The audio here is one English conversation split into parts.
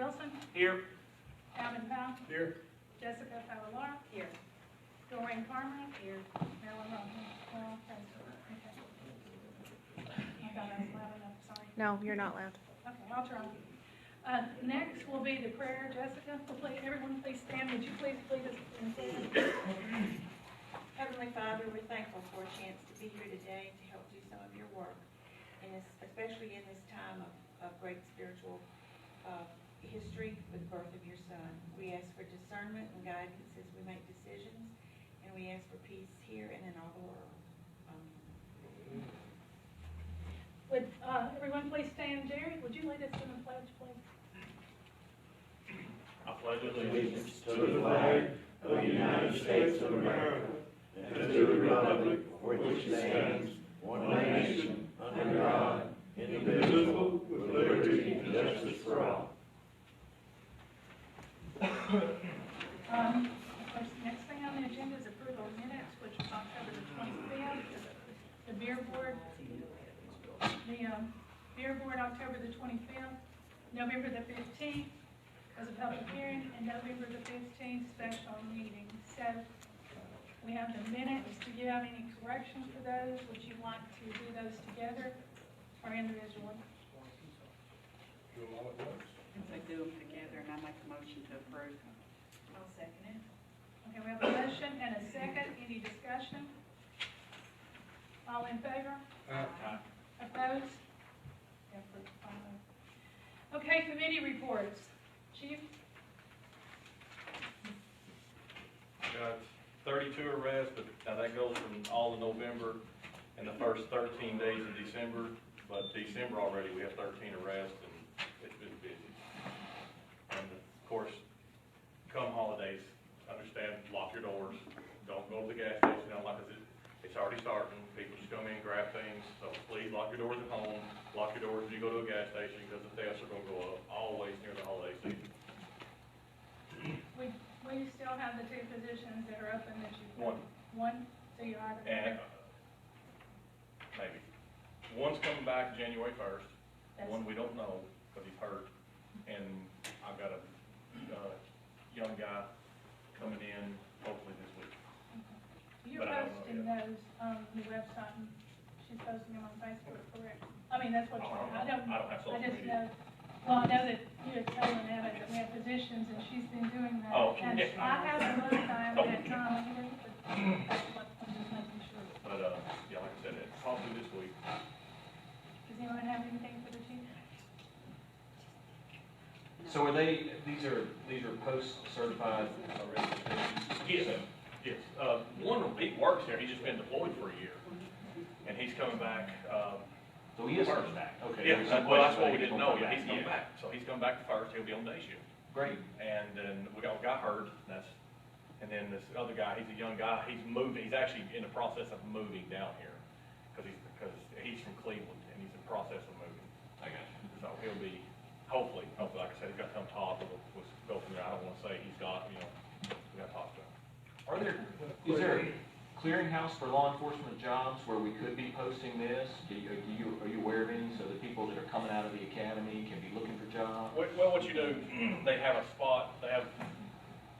Wilson, Here. Alvin Powell, Here. Jessica Fowler, here. Doreen Carmen, here. Marilyn Rowan. Well, okay. I thought I was loud enough, sorry. No, you're not loud. Okay, I'll try. Next will be the prayer. Jessica, everyone please stand. Would you please lead us in prayer? Heavenly Father, we're thankful for a chance to be here today to help do some of your work, and especially in this time of great spiritual history with the birth of your Son. We ask for discernment and guidance as we make decisions, and we ask for peace here and in all the world. Would everyone please stand? Jerry, would you lead us in the pledge, please? I pledge allegiance to the flag of the United States of America and to the republic for which it stands, one nation, under God, indivisible, with liberty and justice for all. Next thing on the agenda is approval of minutes, which was October the 25th. The beer board, October the 25th, November the 15th was a public hearing, and November the 15th special meeting. So we have the minutes. Do you have any corrections for those? Would you like to do those together or individually? Do them all at once. They do them together, and I make a motion to approve. I'll second it. Okay, we have a motion and a second. Any discussion? All in favor? Opposed? Okay, committee reports. Chief? Got 32 arrests, but now that goes from all of November and the first 13 days of December. But December already, we have 13 arrests, and it's been busy. And of course, come holidays, understand, lock your doors. Don't go to the gas station, it's already starting. People just come in, grab things, so please lock your doors at home. Lock your doors when you go to a gas station, because the thefts are gonna go up always near the holiday season. We still have the two positions that are open that you. One. One? So you're either. And maybe. One's coming back January 1st. One we don't know, because he's hurt. And I've got a young guy coming in hopefully this week. You're But I don't know posting yet. those on the website, and she's posting them on Facebook, correct? I mean, that's what I I don't don't, have social I just media. know, well, I know that you had told Annette that we have positions, and she's been doing that. Oh, And yeah. I haven't looked, I haven't had time either, but that's what I'm just making sure. But, yeah, like I said, it's probably this week. Does anyone have anything for the chief? So are these are post-certified registrations? Yes, yes. One, he works here, he's just been deployed for a year. And he's coming back, So he is first. coming back, okay. Yeah, There's some well, that's question what we whether didn't gonna know, come yeah, he's coming Yeah. back. So he's coming back first, he'll be on day shift. Great. And then we got hurt, and then this other guy, he's a young guy, he's actually in the process of moving down here. Because he's from Cleveland, and he's in the process of moving. I got you. So he'll be, hopefully, like I said, he's got to come talk, but we'll go from there. I don't want to say he's got, we got to talk to him. Is there a clearinghouse for law enforcement jobs where we could be posting this? Are you aware of any, so the people that are coming out of the academy can be looking for jobs? Well, what you do, they have a spot, they have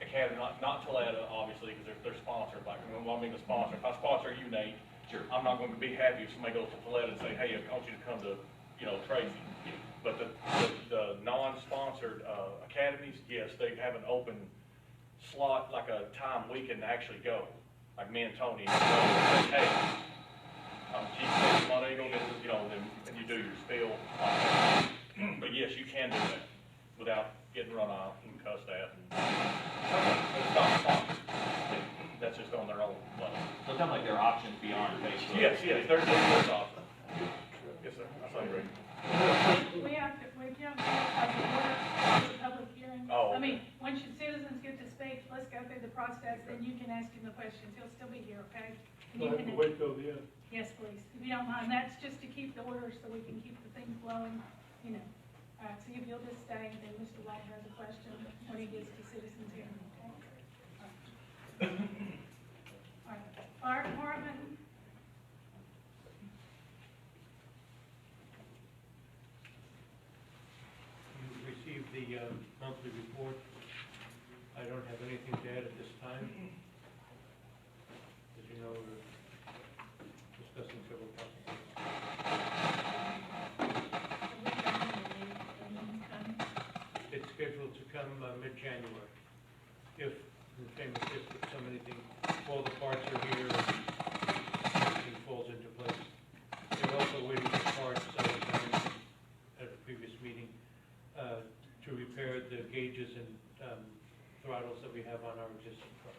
Academy, not Toledo, obviously, because they're sponsored, like, well, I mean, the sponsor, if I sponsor you, Nate, Sure. I'm not going to be happy if somebody goes to Toledo and say, hey, I want you to come to, Tracy. But the non-sponsored academies, yes, they have an open slot, like a time we can actually go. Like me and Tony, and say, hey, I'm Chief of Mount Eagle, this is, and you do your spiel. But yes, you can do that without getting run off and cussed at. It's not sponsored. That's just on their own level. So it sounds like there are options beyond Facebook. Yes, there's options. Yes, sir, I say agree. We have to have the order, it's a public hearing. Oh, I mean, once your citizens get to speak, let's go through the process, then you can ask him the questions. He'll still be here, okay? And you can- Wait till the end. Yes, please, if you don't mind. That's just to keep the order so we can keep the things flowing, All right, so if you'll just stay, then Mr. White has a question when he gets to citizens hearing, okay? All right, fire department. You received the the monthly report. I don't have anything to add at this time. As you know, we're discussing several topics. It's scheduled to come mid-January, if the famous if so many things, all the parts are here and everything falls into place. They're also waiting for parts, I was telling you at a previous meeting, to repair the gauges and throttles that we have on our existing truck.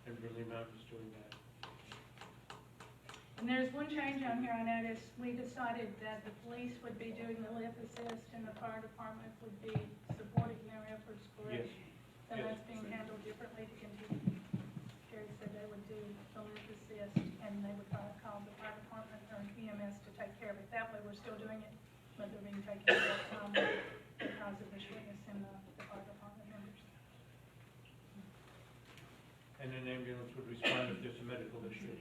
And Brindley Mountain is doing that. And there's one change on here I noticed. We decided that the police would be doing the lift assist and the fire department would be supporting their efforts, correct? Yes. So Yes. that's being handled differently to continue. Gary said they would do the lift assist and they would call the fire department or EMS to take care of it. That way we're still doing it, but they're being taken care of because of the shortness in the fire department members. And an ambulance would respond if there's a medical issue.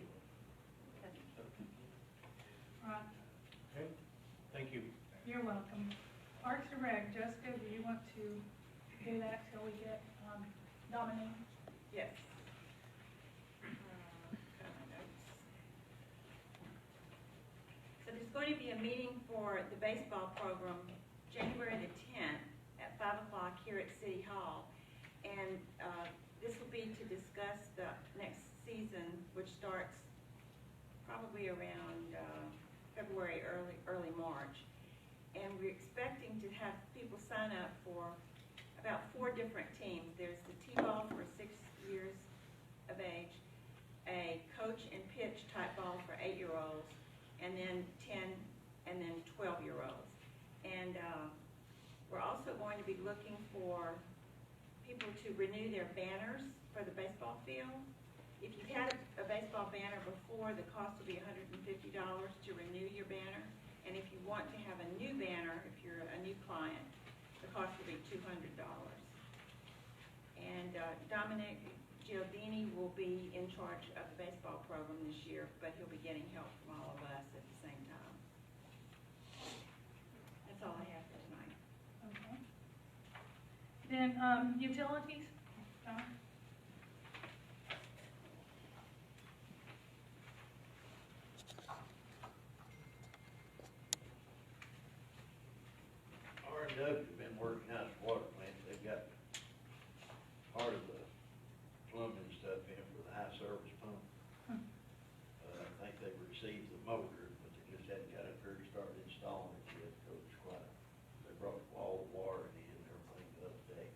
All right, Okay? Thank you. you're welcome. Parks and Rec, Jessica, do you want to do that till we get Dominique? Yes. Got my notes. So there's going to be a meeting for the baseball program January the 10th at 5 o'clock here at City Hall. And this will be to discuss the next season, which starts probably around February, early March. And we're expecting to have people sign up for about 4 different teams. There's the T-ball for 6 years of age, a coach and pitch type ball for 8-year-olds, and then 10 and then 12-year-olds. And we're also going to be looking for people to renew their banners for the baseball field. If you've had a baseball banner before, the cost will be $150 to renew your banner. And if you want to have a new banner, if you're a new client, the cost will be $200. And Dominic Gialdini will be in charge of the baseball program this year, but he'll be getting help from all of us at the same time. That's all I have for tonight. Okay. Then utilities, John? R&W has been working out the water plant. They've got part of the plumbing stuff in for the high service pump. I think they've received the motor, but they just hadn't got up here to start installing it yet, because it's quite, they brought all the wiring in and everything the other day.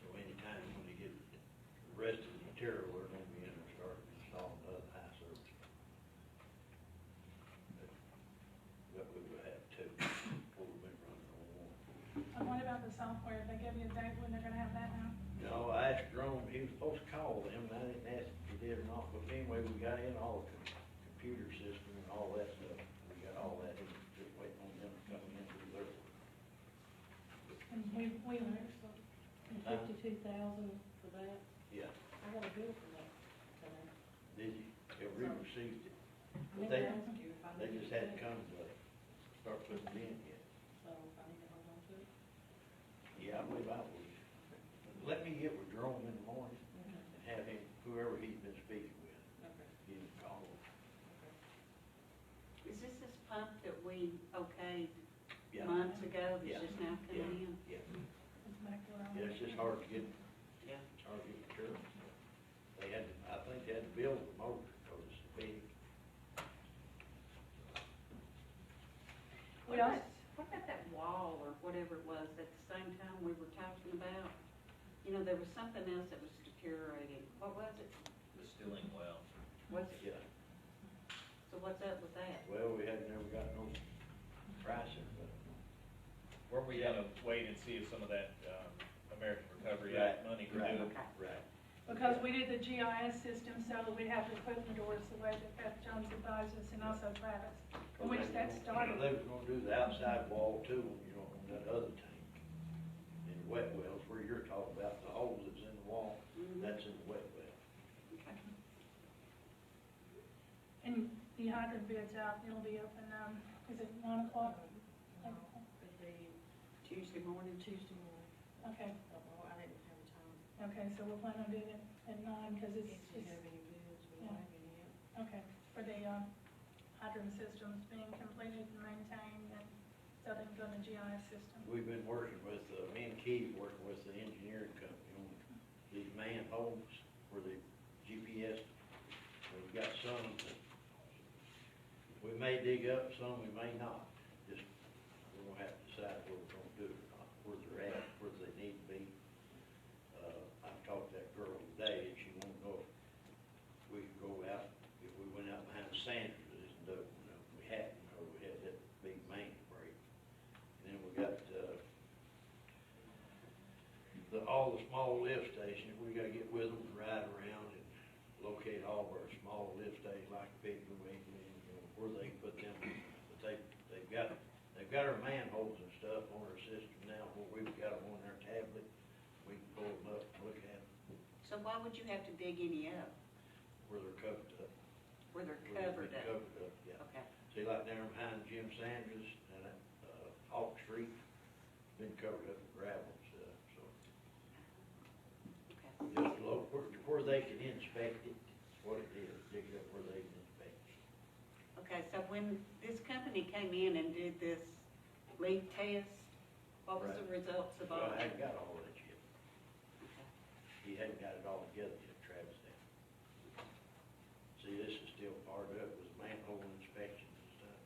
So anytime when they get the rest of the material, they're gonna be in there starting installing the other high service pump. But we will have two, before we've been running on one. And what about the software? They give you a date when they're gonna have that now? No, I asked Jerome, he was supposed to call them, and I didn't ask if he did or not, but anyway, we got in all the computer system and all that stuff. We got all that in, just waiting on them to come in and do their work. And we, And 52,000 for that? Yeah, I got a bill for that. did you? Yeah, we received it. I They- need to ask you if I They need just to hadn't pay. come to start putting it in yet. So I need to hold on to it. Yeah, I believe I would. Let me get with Jerome in the morning Okay. and have him, whoever he's been speaking with, Okay. give him a call. Is this pump that we okayed Yeah. months ago Yeah. that's just now coming in? Yeah, it's back around. yeah, it's just hard to get, Yeah. it's hard to get material. They had, I think they had to build the motor, because it's big. What about that wall or whatever it was at the same time we were talking about? You know, there was something else that was deteriorating. What was it? The Stilling well. Was it? Yeah, So what's up with that? well, we had never got no pricing, but. Weren't we gonna wait and see if some of that, American Recovery Right, Act money could right, do it? right. Because we did the GIS system, so that we'd have to put in the doors the way that Beth Jones advised us, and also Travis, in which that started. They was gonna do the outside wall too, you know, on that other tank. In the wet wells, where you're talking about, the hole that's in the wall, Mhm. that's in the wet well. Okay. And the hydrant bid's out, it'll be open, is it 9 o'clock? It'd be Tuesday morning? Tuesday morning. Okay, I didn't have time. okay, so we'll plan on doing it at 9, because If it's, you have any bids, we don't have any yet. okay, for the, hydrant systems being completed and maintained, and so they can go in the GIS system. We've been working with, me and Keith, working with the engineering company on these manholes for the GPS. We've got some that we may dig up, some we may not. Just, we're gonna have to decide where we're gonna do it or not, where they're at, where they need to be. I've talked to that girl today, and she won't know if we could go out, if we went out behind Sanders, and dug one up. We hadn't, or we had that big main break. And then we got, all the small lift stations, we gotta get with them and ride around and locate all of our small lift stations, like Big Blue England, you know, where they can put them. But they've got our manholes and stuff on our system now, where we've got them on our tablet. We can pull them up and look at them, So why would you have to dig any up, where they're covered up. where they're Where they've covered been up? Covered up, yeah. Okay, See, like down behind Jim Sanders and that, Hawk Street, been covered up with gravel and stuff, so. okay. Just look where they can inspect it, what it is, dig it up where they can inspect it. Okay, so when this company came in and did this leak test, what was the results of all Well, I that? hadn't got all that yet. Okay. He hadn't got it all together yet, Travis did. See, this is still part of it, was manhole inspections and stuff,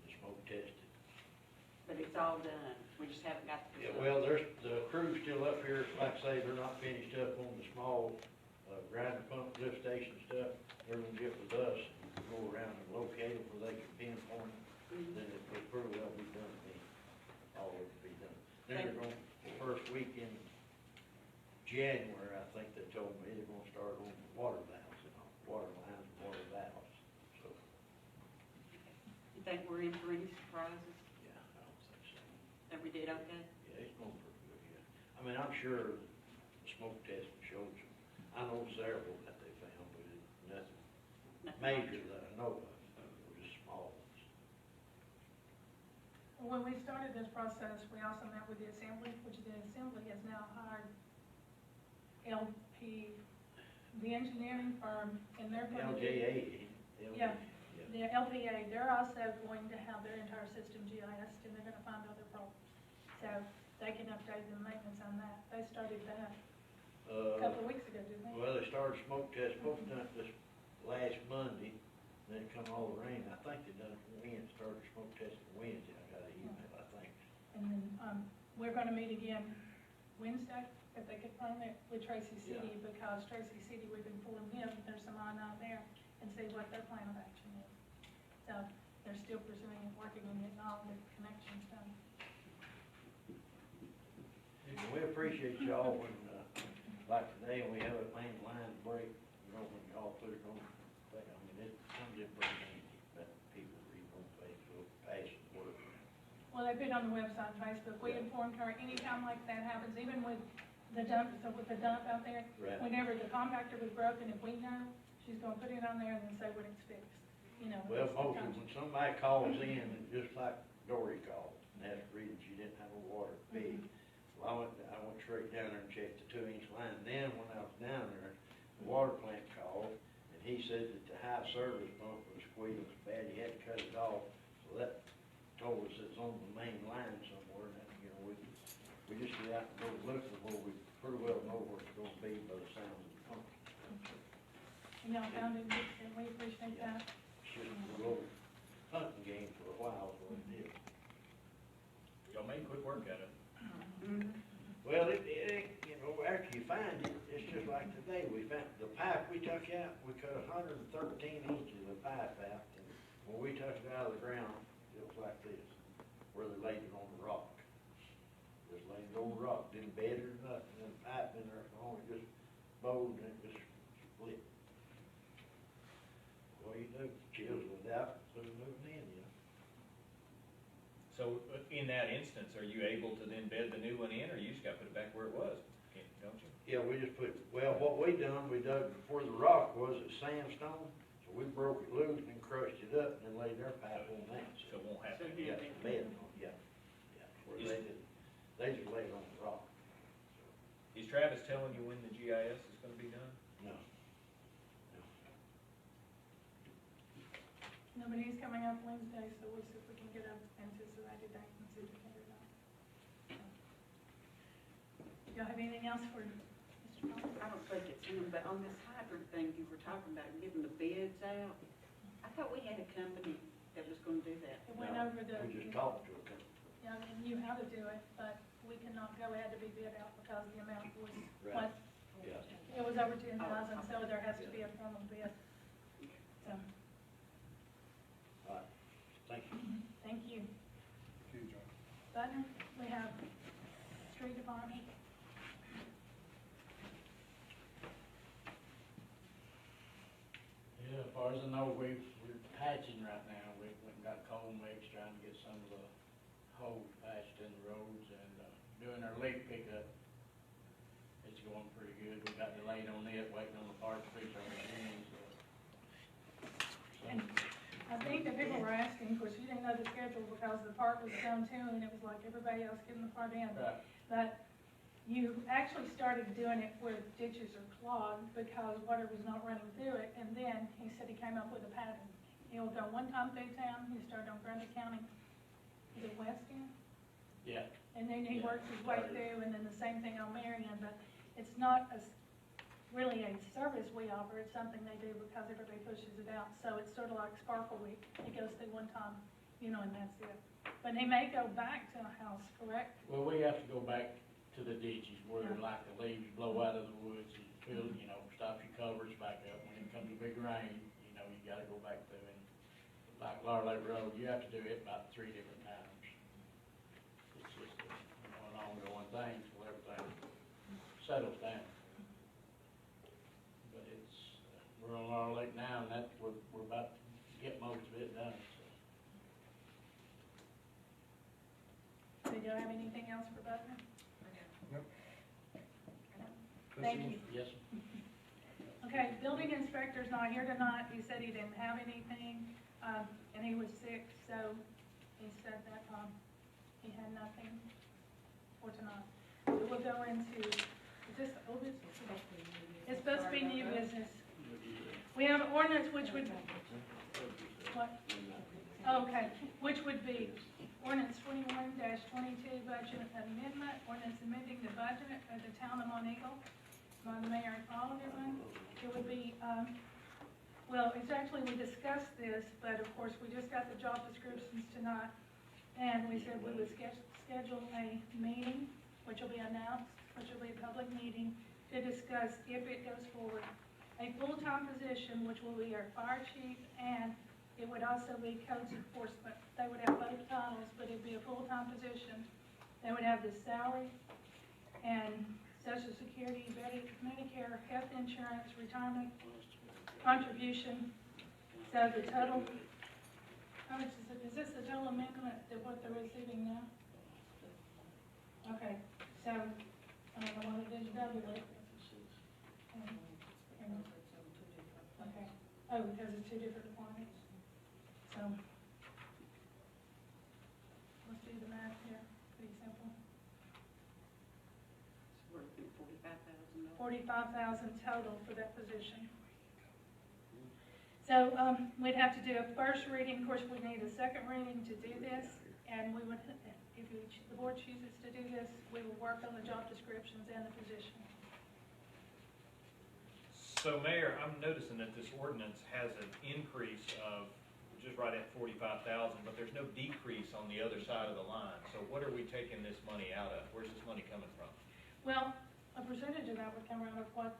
the smoke testing. But it's all done, we just haven't got the Yeah, results. well, there's, the crew's still up here, like I say, they're not finished up on the small, grinder pump lift station stuff. They're gonna get with us and go around and locate them where they can pinpoint them. Mhm. Then if they prove they'll be done, then all of it will be done. Then they're going, the first week in January, I think they told me, they're gonna start on the water valves and all, water lines and water valves, so, You think we're in for any surprises, yeah, I don't think so. that we did okay? Yeah, it's going pretty good, yeah. I mean, I'm sure the smoke testing shows them. I know several that they found, but nothing Nothing major that I know of, just small ones. When we started this process, we also met with the Assembly, which the Assembly has now hired LP, the engineering firm, and they're going to do. LJA. Yeah. The LPA, they're also going to have their entire system GISed, and they're gonna find other problems. So they can update the maintenance on that. They started that a couple of weeks ago, didn't they? Well, they started smoke test, supposed to done it this last Monday, then it come all the rain. I think they done it Wednesday, started smoke testing Wednesday. I got an email, I think. And then, we're gonna meet again Wednesday, if they confirm it, with Tracy City, because Tracy City, we've informed them that there's some line out there, and see what their plan of action is. So, they're still pursuing and working on getting all the connections done. And we appreciate y'all when, like today, when we have a main line break, you know, when y'all put it on, I mean, it comes in pretty handy, but people read on Facebook, passing word. Well, they put it on the website and Facebook. We informed her anytime like that happens, even with the dump, so with the dump out there, Right. whenever the compactor was broken, if we know, she's gonna put it on there and then say when it's fixed, you know. Well, it's- mostly when somebody calls in, and just like Dory called, and that's the reason she didn't have a water big. Well, I went straight down there and checked the 2-inch line. Then when I was down there, the water plant called, and he said that the high service pump was squealing so bad, he had to cut it off. So that told us it's on the main line somewhere, and, you know, we just get out and go look for where we pretty well know where it's gonna be by the sound of the pump. And y'all found it, and we appreciate that. Should go hunting game for a while, is what it is. Y'all made quick work at it. Mhm. Well, it ain't, you know, after you find it, it's just like today, we found, the pipe we took out, we cut 113 inches of pipe out, and when we took it out of the ground, it was like this, where they laid it on the rock. Just laid it on the rock, didn't bed it or nothing, and the pipe in there, so long, it just bowed and it just split. What do you do, chisel it out, so it moved in, you know? So in that instance, are you able to then bed the new one in, or you just gotta put it back where it was, don't you? Yeah, we just put, well, what we done, we dug where the rock was, it's sandstone, so we broke it loose and crushed it up and then laid their pipe on that. So it won't have So to. then Yeah, bed on, yeah, yeah, where they did. they just lay it on the rock. Is Travis telling you when the GIS is gonna be done? No. Nobody's coming up Wednesday, so we'll see if we can get an anticipated date and see if we can get it done. Y'all have anything else for Mr. Paul? I don't think it's him, but on this hydrant thing you were talking about, getting the bids out, I thought we had a company that was gonna do that. It went No, over the. We just talked to a couple. Yeah, and knew how to do it, but we cannot go ahead to be bid out because the amount was, Right. what, Yeah. it was over 10,000, so there has to be a formal bid. So, All right, thank you. thank you. Butler, we have street department. Yeah, as far as I know, we're patching right now. We went and got coal mix, trying to get some of the holes patched in the roads and, doing our leak pickup. It's going pretty good. We got delayed on it, waiting on the parts to fix our machines, so. And I think that people were asking, of course, you didn't know the schedule because the part was done too, and it was like everybody else getting the part in. Right. But you actually started doing it where ditches are clogged because water was not running through it, and then he said he came up with a pattern. He'll go one time through town, he started on Grundy County, is it West End? Yeah, And then he Yeah. works his way through, and then the same thing on Marion, but it's not really a service we offer, it's something they do because everybody pushes it out. So it's sort of like Sparkle Week, he goes through one time, and that's it. But he may go back to a house, correct? well, we have to go back to the ditches where Yeah. like the leaves blow out of the woods and fill, stops your covers back up. When it comes a big rain, you gotta go back through and, like Laurel Lake Road, you have to do it about 3 different times. It's just an ongoing thing till everything settles down. But it's, we're on Laurel Lake now, and that, we're about to get most of it done, so. Do you have anything else for Butler? Thank you. Yes, Okay, building inspector's not here tonight, he said he didn't have anything, and he was sick, so he said that, he had nothing for tonight. So we'll go into, is this old business? It's supposed to be new business. We have an ordinance which would, what? Okay, which would be ordinance 21-22 budget amendment, ordinance amending the budget of the town of Montego by the mayor and alderman. It would be, well, it's actually, we discussed this, but of course, we just got the job descriptions tonight, and we said we would schedule a meeting, which will be announced, which will be a public meeting, to discuss if it goes forward. A full-time position, which will be our fire chief, and it would also be codes enforcement. They would have both titles, but it'd be a full-time position. They would have the salary and Social Security, Medicare, health insurance, retirement contribution. So the total, how much is it? Is this the total amendment to what they're receiving now? Okay, so, I don't know what it is, double it. Okay, oh, because it's 2 different departments. So, let's do the math here, pretty simple. So we're looking at $45,000. 45,000 total for that position. So, we'd have to do a first reading, of course, we need a second reading to do this, and we would, if the board chooses to do this, we will work on the job descriptions and the position. So Mayor, I'm noticing that this ordinance has an increase of just right at 45,000, but there's no decrease on the other side of the line. So what are we taking this money out of? Where's this money coming from? Well, a percentage of that would come out of what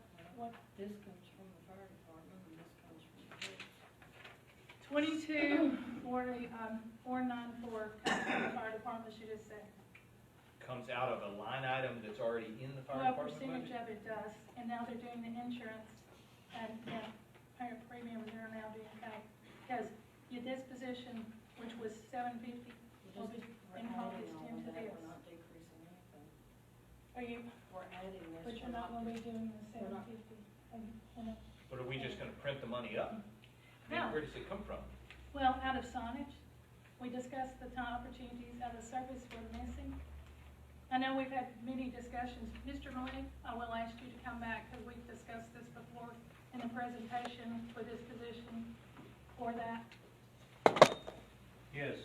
This comes from the fire department, and this comes from the police. 22, 494 comes from the fire department, she just said. Comes out of a line item that's already in the fire Well, department percentage budget? of it does, and now they're doing the insurance, and, parent premiums are now being paid. Because this position, which was $750, will be We're encompassed adding all into of that, this. we're not decreasing anything. Are you, We're adding this. but you're not gonna be doing the We're not. 750? But are we just gonna print the money up? I mean, No. where does it come from? Well, out of signage, we discussed the time opportunities out of service we're missing. I know we've had many discussions. Mr. Malik, I will ask you to come back because we've discussed this before in the presentation for this position for that. Yes,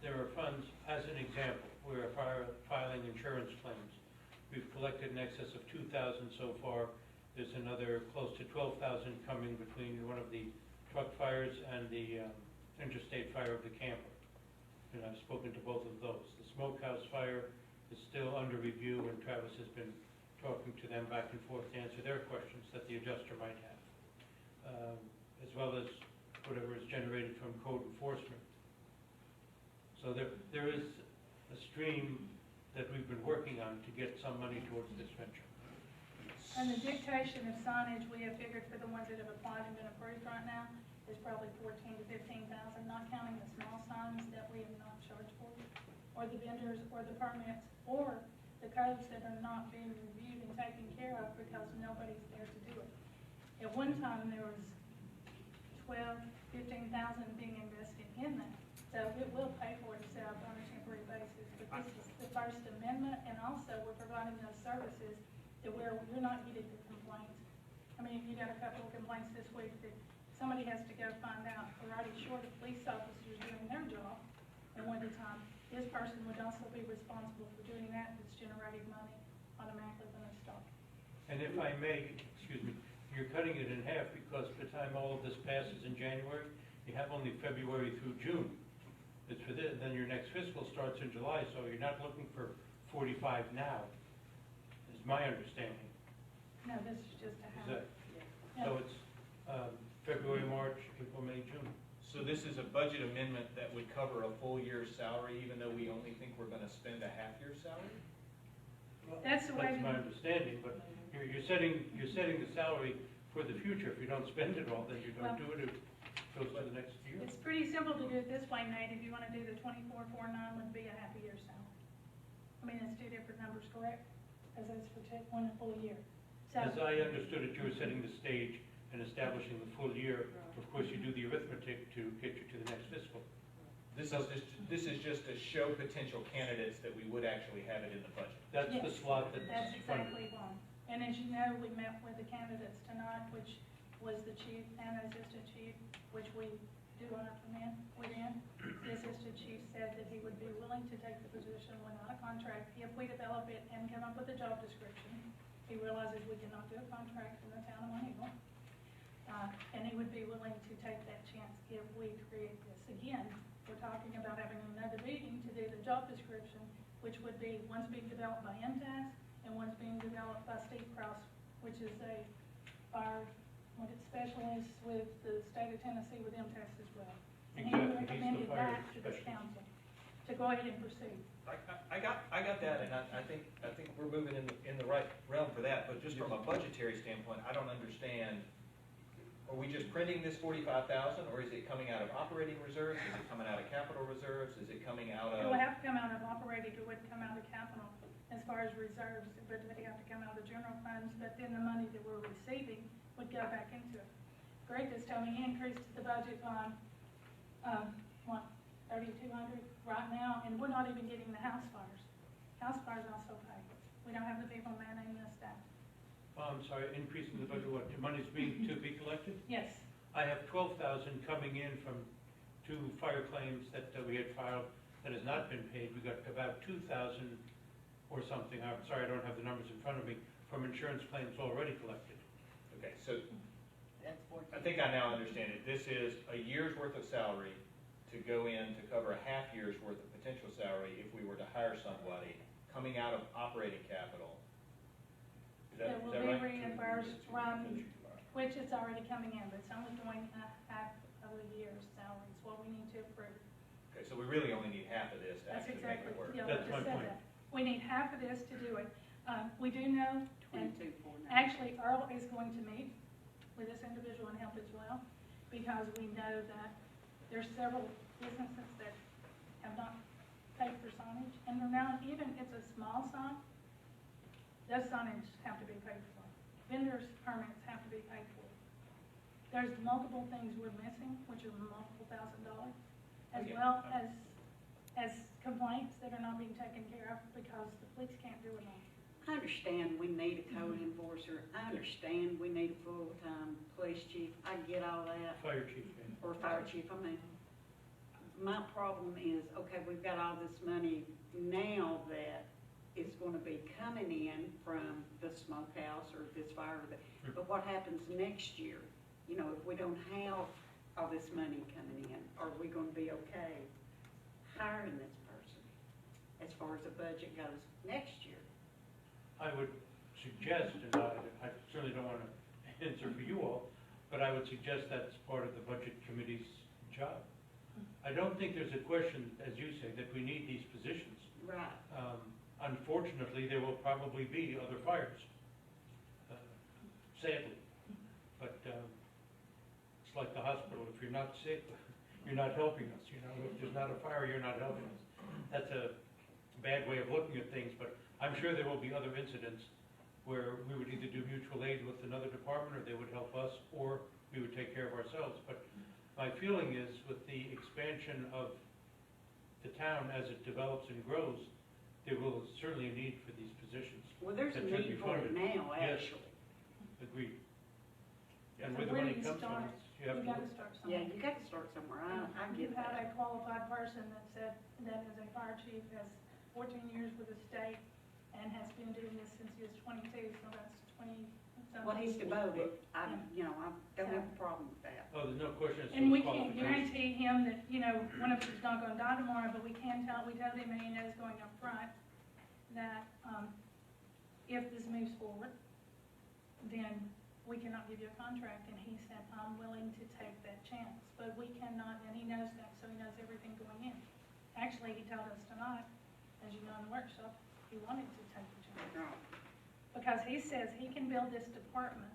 there are funds, as an example, we're filing insurance claims. We've collected in excess of 2,000 so far. There's another close to 12,000 coming between one of the truck fires and the interstate fire of the camper. And I've spoken to both of those. The smokehouse fire is still under review, and Travis has been talking to them back and forth to answer their questions that the adjuster might have, as well as whatever is generated from code enforcement. So there is a stream that we've been working on to get some money towards this venture. And the dictation of signage, we have figured for the ones that have applied and been approved right now, is probably 14,000 to 15,000, not counting the small signs that we have not charged for, or the vendors, or the permits, or the codes that are not being reviewed and taken care of because nobody's there to do it. At one time, there was 12,000, 15,000 being invested in that, so it will pay for itself on a temporary basis. But this is the First Amendment, and also we're providing those services that where you're not getting the complaints. I mean, you got a couple of complaints this week that somebody has to go find out. We're already short of police officers doing their job at one time. This person would also be responsible for doing that. It's generating money automatically when they stop. And if I may, excuse me, you're cutting it in half because by the time all of this passes in January, you have only February through June. It's for this, then your next fiscal starts in July, so you're not looking for 45 now, is my understanding. No, this is just a Is half. that, Yeah. so it's February, March, April, May, June. So this is a budget amendment that would cover a full year's salary, even though we only think we're gonna spend a half-year's salary? That's the way. That's my understanding, but you're setting the salary for the future. If you don't spend it all, then you don't do it, it goes to the next year. It's pretty simple to do it this way, Nate. If you want to do the 24,409 would be a half a year salary. I mean, it's two different numbers, correct? Because it's for one full year. So, As I understood it, you were setting the stage and establishing the full year. Of course, you do the arithmetic to get you to the next fiscal. This is just to show potential candidates that we would actually have it in the budget. That's the Yes, slot that's that's funded. exactly wrong. And as you know, we met with the candidates tonight, which was the chief and assistant chief, which we do on our command within. The assistant chief said that he would be willing to take the position without a contract if we develop it and come up with a job description. He realizes we cannot do a contract in the town of Montego. And he would be willing to take that chance if we create this. Again, we're talking about having another meeting to do the job description, which would be one's being developed by MTAS and one's being developed by Steve Cross, which is a fire specialist with the state of Tennessee with MTAS as well. And he Exactly, he's the recommended fire that to this specialist. council to go ahead and proceed. I got that, and I think we're moving in the right realm for that, but just from a budgetary standpoint, I don't understand. Are we just printing this 45,000, or is it coming out of operating reserves? Is it coming out of capital reserves? Is it coming out It of? would have to come out of operating, it wouldn't come out of capital as far as reserves, but it would have to come out of the general funds, but then the money that we're receiving would go back into it. Greg just told me he increased the budget by, 3,200 right now, and we're not even getting the house fires. House fires also pay. We don't have the people manning the staff. I'm sorry, increasing the budget, what, the money's being to be collected? Yes, I have 12,000 coming in from 2 fire claims that we had filed that has not been paid. We got about 2,000 or something, I'm sorry, I don't have the numbers in front of me, from insurance claims already collected. Okay, so That's I think I now understand it. This is a year's worth of salary to go in to cover a half year's worth of potential salary if we were to hire somebody coming out of operating capital. Is that it will right? be reimbursed from, which it's already coming in, but it's only doing half of a year's salary is what we need to approve. Okay, so we really only need half of this to That's actually make exactly, it work. yeah, That's we just my said point. that. We need half of this to do it. We do know, and 22,409. actually Earl is going to meet with this individual and help as well, because we know that there's several businesses that have not paid for signage, and they're now, even if it's a small sign, those signage have to be paid for. Vendors' permits have to be paid for. There's multiple things we're missing, which are multiple $1,000s, as Okay. well as as complaints that are not being taken care of because the police can't do it all. I understand we need a code enforcer, I understand we need a full-time police chief, I get all that, Fire chief, yeah. or fire chief, I mean. My problem is, okay, we've got all this money now that is gonna be coming in from the smokehouse or this fire, but what happens next year? You know, if we don't have all this money coming in, are we gonna be okay hiring this person as far as the budget goes next year? I would suggest, and I certainly don't want to answer for you all, but I would suggest that's part of the budget committee's job. I don't think there's a question, as you say, that we need these positions. Right. Unfortunately, there will probably be other fires, sadly. But it's like the hospital, if you're not sick, you're not helping us, you know. If there's not a fire, you're not helping us. That's a bad way of looking at things, but I'm sure there will be other incidents where we would either do mutual aid with another department, or they would help us, or we would take care of ourselves. But my feeling is, with the expansion of the town as it develops and grows, there will certainly a need for these positions. Well, there's a that should be need for it funded. now, Yes. actually. Agreed. Yeah. And So where the where do money you comes from, start? you have You to gotta look. start Yeah, somewhere. you got to start somewhere, I You get had that. a qualified person that said, that is a fire chief, has 14 years with the state, and has been doing this since he was 22, so that's 20 something. Well, he's devoted, I, Yeah. you know, I don't have a problem with that. Oh, there's no question as to And we his can't qualifications. guarantee him that, you know, one of us is not gonna die tomorrow, but we can tell, we told him, and he knows going up front, that, if this moves forward, then we cannot give you a contract, and he said, I'm willing to take that chance, but we cannot, and he knows that, so he knows everything going in. Actually, he told us tonight, as you know, in the workshop, he wanted to take the chance, Right. because he says he can build this department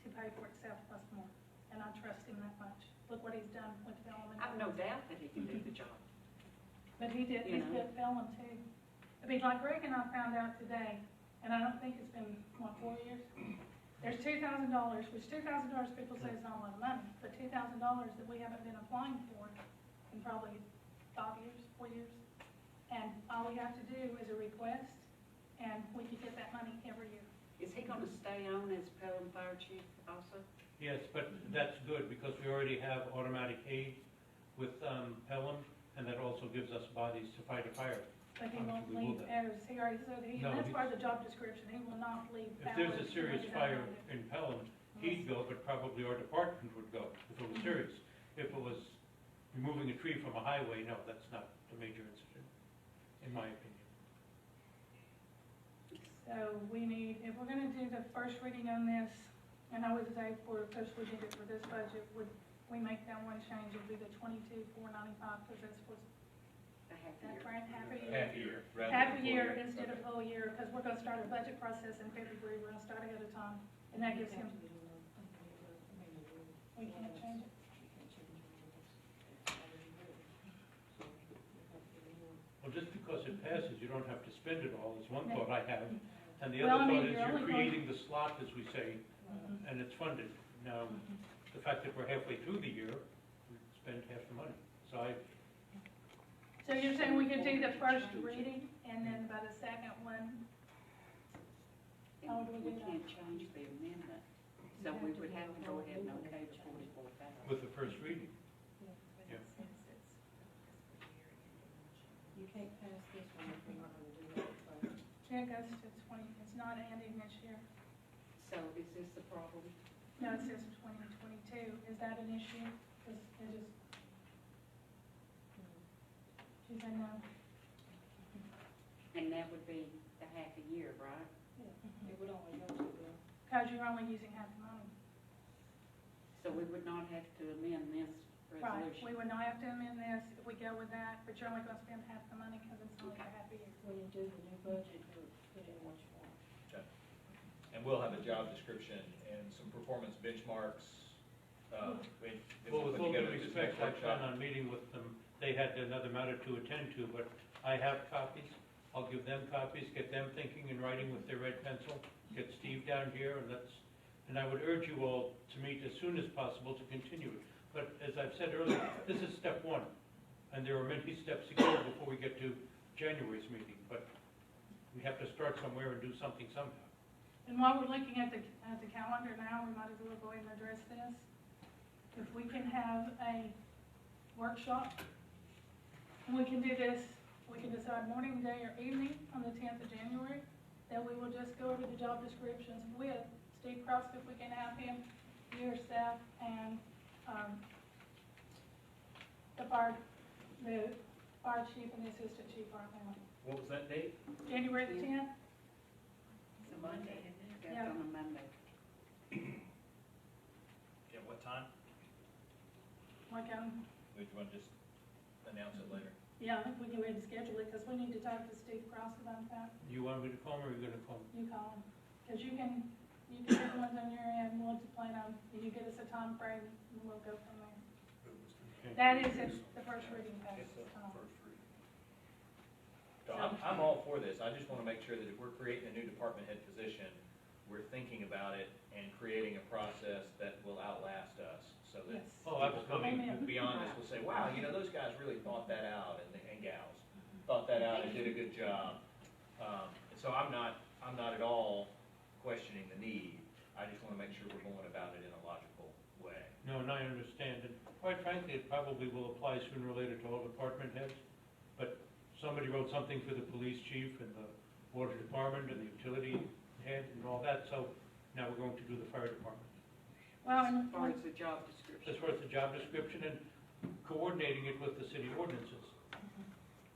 to pay for itself plus more, and I trust him that much. Look what he's done with Pelham. I've no doubt that he can do the job. But he did, You he's know. built Pelham too. I mean, like Greg and I found out today, and I don't think it's been, what, 4 years? There's $2,000, which $2,000 people say is not a lot of money, but $2,000 that we haven't been applying for in probably 5 years, 4 years. And all we have to do is a request, and we can get that money every year. Is he gonna stay on as Pelham Fire Chief also? Yes, but that's good, because we already have automatic aid with Pelham, and that also gives us bodies to fight a fire. But he won't Obviously, we will leave then. as, he already said, No, that's he's- part of the job description, he will not leave. If there's Ballard a serious till he fire does it. in Pelham, he'd go, but probably our department would go, if it was serious. If it was removing a tree from a highway, no, that's not the major incident, in my opinion. So we need, if we're gonna do the first reading on this, and I would say for, because we did it for this budget, would we make that one change, it'd be the 22,495, because that's what's, A half a that year. right, half a year? Half a year. rather Half a than full year instead of whole year, because we're gonna start a budget process in February, we're gonna start ahead of time, and that gives him, we can't change it. Well, just because it passes, you don't have to spend it all, is one No. thought I have. And the Well, I other mean, thought is you're only you're creating the slot, as we say, Mhm. and it's funded. Now, the fact that we're halfway through the year, we spend half the money. So So you're saying we could do the first reading, and then by the second one, How do we We do that? can't change the amendment, so we would have to go ahead and okay the 44,000. with the first reading, Yeah. You can't pass this one if you're not gonna do that budget. it goes to 20, it's not ending this year. So is this the problem? No, it says 2022, is that an issue? Because it is, she said no. And that would be the half a year, right? It would only go to the, Because you're only using half the money. So we would not have to amend this Right, we resolution? would not have to amend this if we go with that, but you're only gonna spend half the money because it's only for Okay. half a year. when you do the new budget, you put in what you want. And we'll have a job description and some performance benchmarks, we well, with put all due together this respect, next I plan workshop. on meeting with them. They had another matter to attend to, but I have copies. I'll give them copies, get them thinking and writing with their red pencil, get Steve down here, and I would urge you all to meet as soon as possible to continue it. But as I've said earlier, this is step one. And there are many steps to go before we get to January's meeting, but we have to start somewhere and do something somehow. And while we're looking at the calendar now, we might as well go ahead and address this. If we can have a workshop, and we can do this, we can decide morning, day, or evening on the 10th of January, that we will just go over the job descriptions with Steve Cross, if we can have him, your staff, and the fire chief and the assistant chief right now. What was that date? January the 10th? It's a Monday, isn't it? Yeah. That's on a Monday. At what time? Like, We want to just announce it later. yeah, I think we can go ahead and schedule it, because we need to talk to Steve Cross about that. You want me to call him, or are you gonna call him? You call him, because you can do the ones on your end, we'll plan on, and you get us a time frame, and we'll go from there. Okay. That is it, the first reading passage, Tom. So I'm all for this. I just want to make sure that if we're creating a new department head position, we're thinking about it and creating a process that will outlast us, so that Yes. Oh, people coming Amen. beyond us will say, wow, you know, those guys really thought that out, and gals, thought that out and did a good job. So I'm not at all questioning the need. I just want to make sure we're going about it in a logical way. No, and I understand, and quite frankly, it probably will apply sooner or later to all department heads, but somebody wrote something for the police chief and the water department and the utility head and all that, so now we're going to do the fire department. Well, As and far as the job description. As far as the job description and coordinating it with the city ordinances,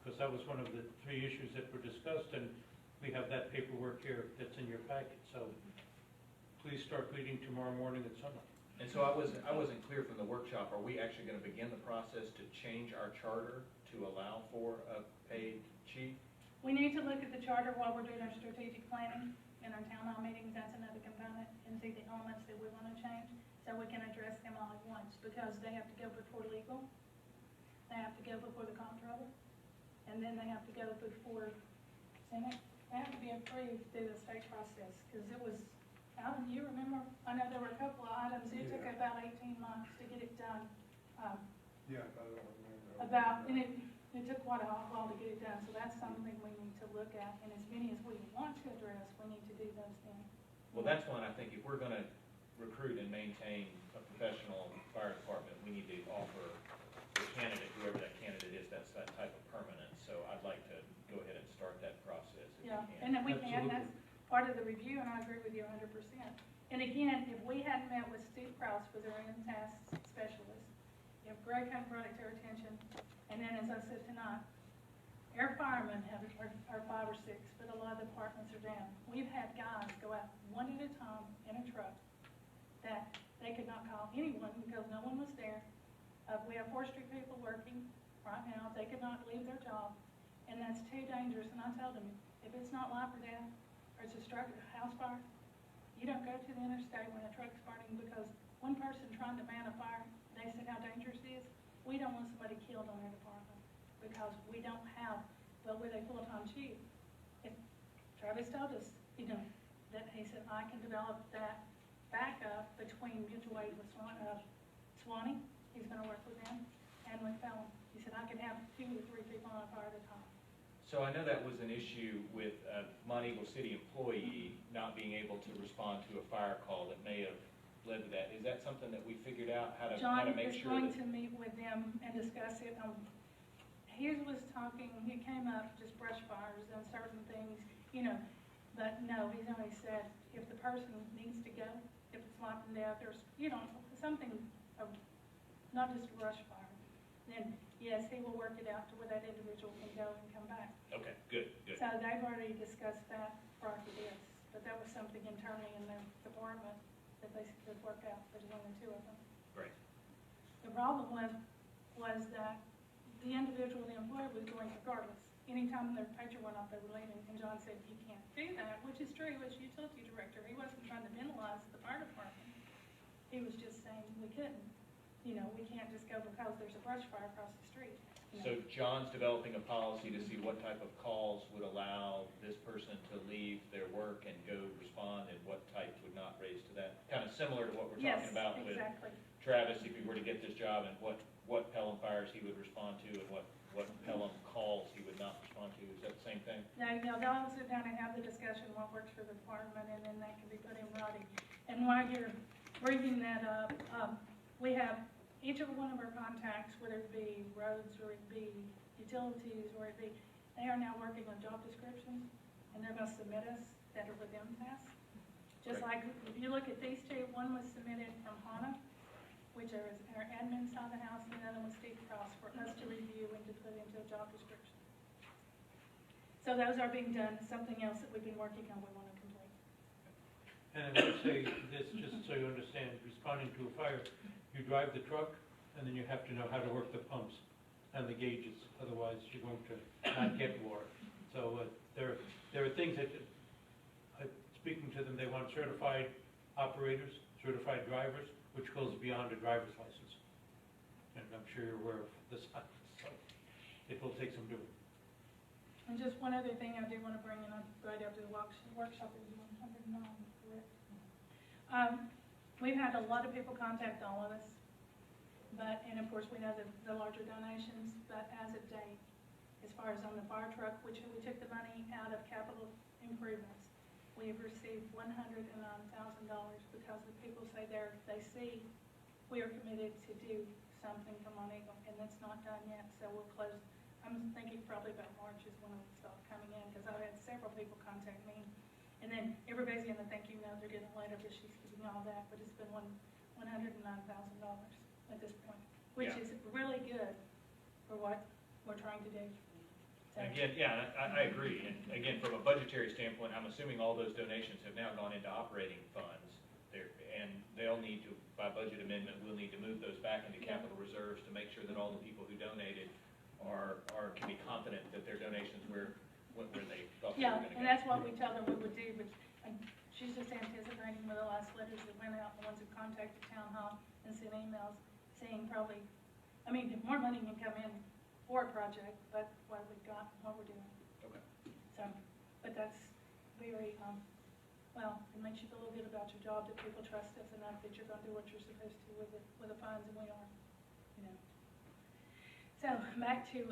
because that was one of the 3 issues that were discussed, and we have that paperwork here that's in your packet, so please start reading tomorrow morning at sunlight. And so I wasn't clear from the workshop, are we actually going to begin the process to change our charter to allow for a paid chief? we need to look at the charter while we're doing our strategic planning in our town hall meetings, that's another component, and see the elements that we want to change, so we can address them all at once, because they have to go before legal, they have to go before the comptroller, and then they have to go before Senate. They have to be approved through the state process, because it was, Alan, you remember, I know there were a couple of items, it took about 18 months to get it done. Yeah, I don't remember. And it took quite a while to get it done, so that's something we need to look at, and as many as we want to address, we need to do those things. Well, that's one, I think, if we're going to recruit and maintain a professional fire department, we need to offer the candidate, whoever that candidate is, that's that type of permanence. So I'd like to go ahead and start that process if we Yeah, can. and then we can, that's part of the review, and I agree with you 100%. And again, if we hadn't met with Steve Kraus, was our in-task specialist, if Greg hadn't brought it to our attention, and then as I said tonight, our firemen are 5 or 6, but a lot of departments are down. We've had guys go out one at a time in a truck that they could not call anyone because no one was there. We have forestry people working right now, they could not leave their job, and that's too dangerous. And I told them, if it's not life or death, or it's a house fire, you don't go to the interstate when a truck's burning, because one person trying to man a fire, they said how dangerous it is. We don't want somebody killed on our department, because we don't have, well, with a full-time chief. If Travis told us, that he said, I can develop that backup between mutual aid with Swanee, he's gonna work with them, and with Fallon. He said, I can have 2 or 3 people on a fire at a time. So I know that was an issue with a Monteagle City employee not being able to respond to a fire call that may have led to that. Is that something that we figured out, how to John make is sure going that? to meet with them and discuss it. He was talking, he came up just brush fires and certain things, but no, he's only said if the person needs to go, if it's life and death, or, something, not just a brush fire, then yes, he will work it out to where that individual can go and come back. Okay, good. So they've already discussed that prior to this, but that was something internally in their department that they could work out between the 2 of them. Great. The problem was that the individual, the employer, was going regardless. Anytime their pager went off, they were leaving, and John said, you can't do that, which is true as utility director. He wasn't trying to penalize the fire department. He was just saying we couldn't. We can't just go because there's a brush fire across the street. So John's developing a policy to see what type of calls would allow this person to leave their work and go respond, and what types would not raise to that. Kind of similar to what we're talking about with Yes, exactly. Travis, if he were to get this job, and what Pelham fires he would respond to, and what Pelham calls he would not respond to? Is that the same thing? No, they'll sit down and have the discussion, what works for the department, and then that can be put in writing. And while you're bringing that up, we have each of one of our contacts, whether it be roads or it be utilities or it be, they are now working on job descriptions, and they're gonna submit us that are with MTS. Just like, if you look at these two, one was submitted from HANA, which is our admin side of the house, and the other was Steve Cross for us to review and to put into a job description. So those are being done. Something else that we've been working on, we want to complete. And I would say this, just so you understand, responding to a fire, you drive the truck, and then you have to know how to work the pumps and the gauges, otherwise you're going to not get water. So there are things that, speaking to them, they want certified operators, certified drivers, which goes beyond a driver's license. And I'm sure you're aware of this, so it will take some doing. And just one other thing I do want to bring in, right after the workshop is 109, correct? We've had a lot of people contact all of us, and of course we know the larger donations, but as of date, as far as on the fire truck, which we took the money out of capital improvements, we've received $109,000 because the people say they see we are committed to do something for Mount Eagle, and that's not done yet, so we'll close. I'm thinking probably about March is when it'll start coming in, because I've had several people contact me, and then everybody's going to thank you note, they're getting a letter, but she's getting all that, but it's been $109,000 at this point, which is really good for what we're trying to do. So, And again, yeah, I agree, and again, from a budgetary standpoint, I'm assuming all those donations have now gone into operating funds there, and they'll need to, by budget amendment, we'll need to move those back into capital reserves to make sure that all the people who donated can be confident that their donations where they thought they were yeah, gonna go. and that's what we told her we would do, but she's just anticipating with the last letters that went out, the ones who contacted town hall and sent emails saying probably, more money can come in for a project, but what we've got, what we're doing. Okay. So, but that's very, it makes you feel a little good about your job, that people trust us enough that you're gonna do what you're supposed to with the funds, and we are, So, back to,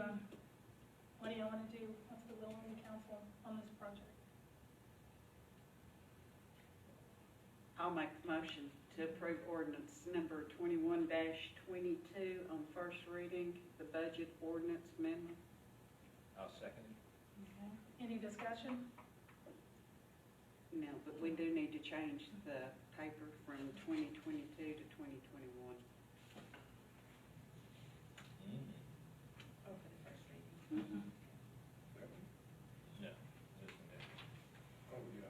what do you want to do? What's the will of the council on this project? I'll make the motion to approve ordinance number 21-22 on first reading, the budget ordinance amendment. I'll second it. Okay. Any discussion? No, but we do need to change the paper from 2022 to 2021. Oh, for the first reading. No. this one there.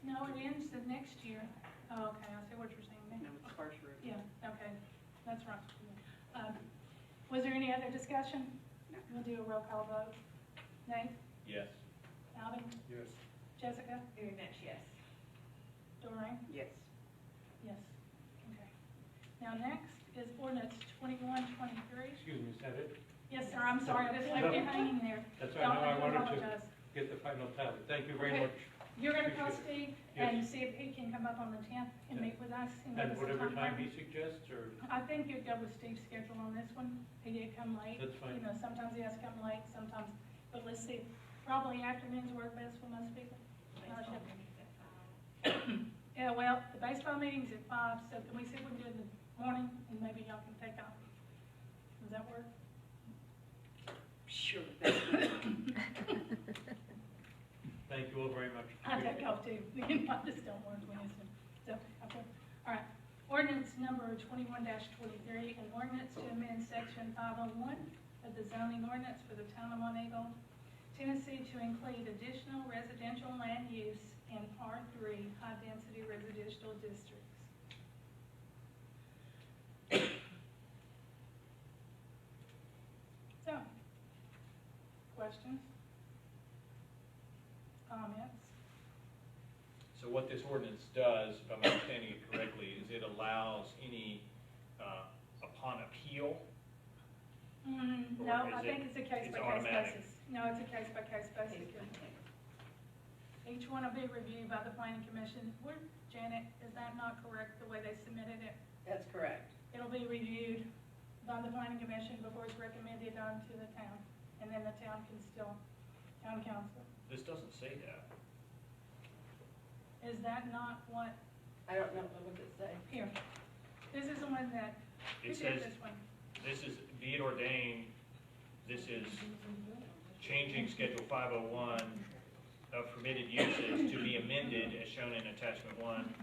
No, it ends the next year. Oh, okay, I see what you're saying No, now. it's first reading. Yeah, okay, that's right. Was there any other discussion? No. We'll do a roll call vote. Nate? Yes. Alvin? Yes. Jessica? Very much, yes. Doreen? Yes. Yes. Okay. Now, next is ordinance 2123. Excuse me, is that it? Yes, sir, I'm sorry, I just left you hanging there. That's right, no, I wanted to apologize. get the final tally. Thank you very Okay. much. You're gonna call Appreciate Steve and see if he can come up on the 10th and Yeah. meet with us. give And us a whatever time he frame. suggests, or, I think you'd go with Steve's schedule on this one. He did come late. That's fine. Sometimes he has to come late, sometimes, but let's see. Probably afternoons work best for most people. Baseball meeting's at 5. Yeah, well, the baseball meeting's at 5, so can we see if we can do it in the morning and maybe y'all can take off? Does that work? Sure, that's fine. thank you all very much. I take off too. I just don't work Wednesday. So, okay. All right. Ordinance number 21-23, an ordinance to amend section 501 of the zoning ordinance for the town of Mount Eagle, Tennessee, to include additional residential land use in R3 high-density residential districts. So, questions? Comments? So what this ordinance does, if I'm understanding it correctly, is it allows any, upon appeal, Or No, is I think it- it's a case it's by case automatic? basis. No, it's a case by case basis. Each one will be reviewed by the planning commission. Janet, is that not correct, the way they submitted it? That's correct. It'll be reviewed by the planning commission before it's recommended on to the town, and then the town council. This doesn't say that. Is that not what, I don't know, what does it say? here, this is the one that, who It did says, this one? this is, be it ordained, this is changing Schedule 501 of permitted uses to be amended as shown in Attachment 1.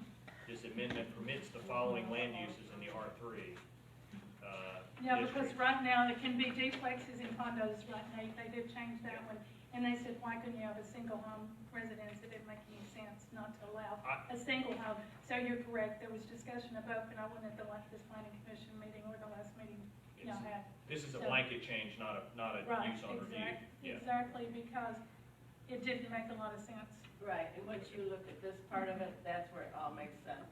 This amendment permits the following land uses in the R3. Yeah, because district. right now, it can be duplexes and condos right now, they did change that one. And they said, why couldn't you have a single home residence? It didn't make any sense not to allow a single home. So you're correct, there was discussion of both, and I wasn't at this planning commission meeting or the last meeting y'all had. This is a So- blanket change, not a Right, use on review. Yeah. exactly, because it didn't make a lot of sense. Right, and once you look at this part of it, that's where it all makes sense.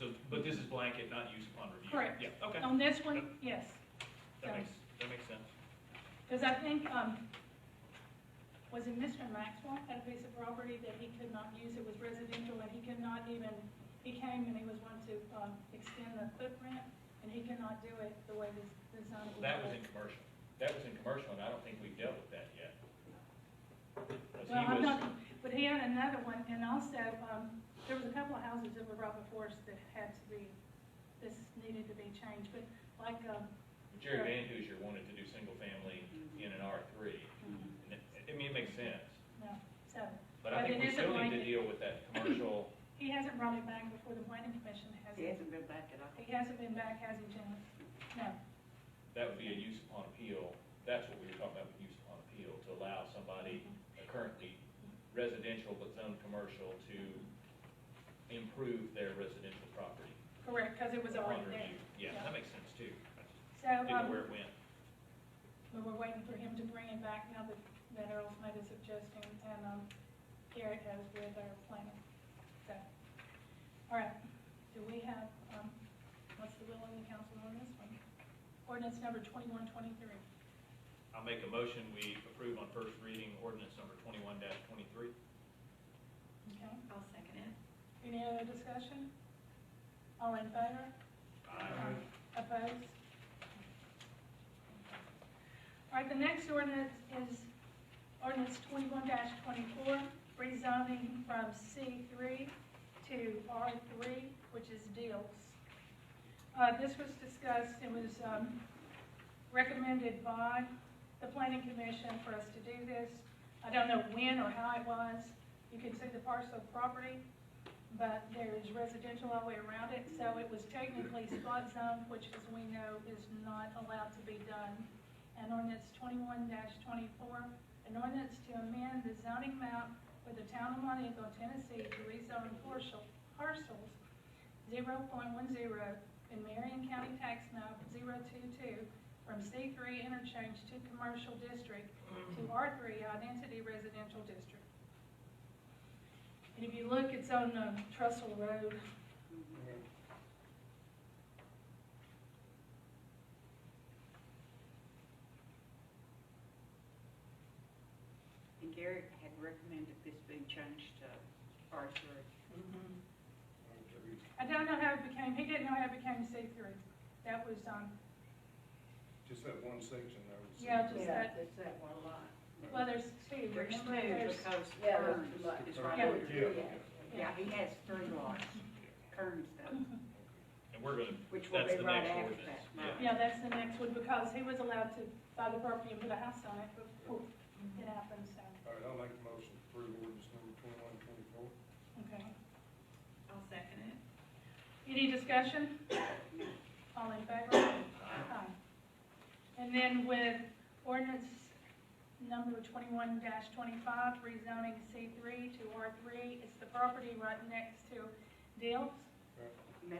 So, but this is blanket, not use upon review. Correct. Yeah, okay. On this one, yes. That makes sense. Because I think, was it Mr. Maxwell had a piece of property that he could not use, it was residential, and he could not even, he came and he was wanting to, extend the footprint, and he could not do it the way the zone was. That was in commercial. That was in commercial, and I don't think we've dealt with that yet. 'Cause he Well, I'm was- not, but he had another one, and also, there was a couple of houses that were brought before us that had to be, this needed to be changed, but like, Jerry Van Hoosier wanted to do single family in an R3. And I mean, it makes sense. no, so, But I But think it we is a still need to blanket. deal with that commercial. he hasn't brought it back before the planning commission, has He he? hasn't been back at all. He hasn't been back, has he, Jim? No, That would be a use upon appeal. That's what we were talking about with use upon appeal, to allow somebody currently residential but zoned commercial to improve their residential property. correct, because it was upon already there. review. Yeah, Yeah. that makes sense too. So, Didn't know where it went. we were waiting for him to bring it back now that Earl's made a suggestion, and, Garrett has with our planning. So, all right, do we have, what's the will of the council on this one? Ordinance number 2123. I'll make a motion, we approve on first reading ordinance number 21-23. Okay, I'll second it. any other discussion? All in favor? Opposed? All right, the next ordinance is ordinance 21-24, rezoning from C3 to R3, which is deals. This was discussed, it was recommended by the planning commission for us to do this. I don't know when or how it was. You can see the parcel of property, but there is residential all the way around it, so it was technically spot zone, which as we know is not allowed to be done. And ordinance 21-24, an ordinance to amend the zoning map for the town of Montego, Tennessee to rezone parcels 0.10 in Marion County Tax Map 022 from C3 interchange to commercial district to R3 identity residential district. And if you look, it's on Trussell Road. And Garrett had recommended this being changed to R3. I don't know how it became, he didn't know how it became C3. That was, Just that one section there. was- yeah, just Yeah, that, it's that one lot. well, there's two, There's two remember, there's, because Yeah, Kearns there's two lots. is right Yeah. over there. Yeah. Yeah, he has 3 lots. Kearns does, And we're gonna, which will that's be the right next after ordinance. that. Yeah. yeah, that's the next one, because he was allowed to buy the property and put a house on it before it happened, so, All right, I'll make the motion to approve ordinance number 21-24. okay. I'll second it. Any discussion? All in favor? Aye. And then with ordinance number 21-25, rezoning C3 to R3, it's the property right next to Dale's,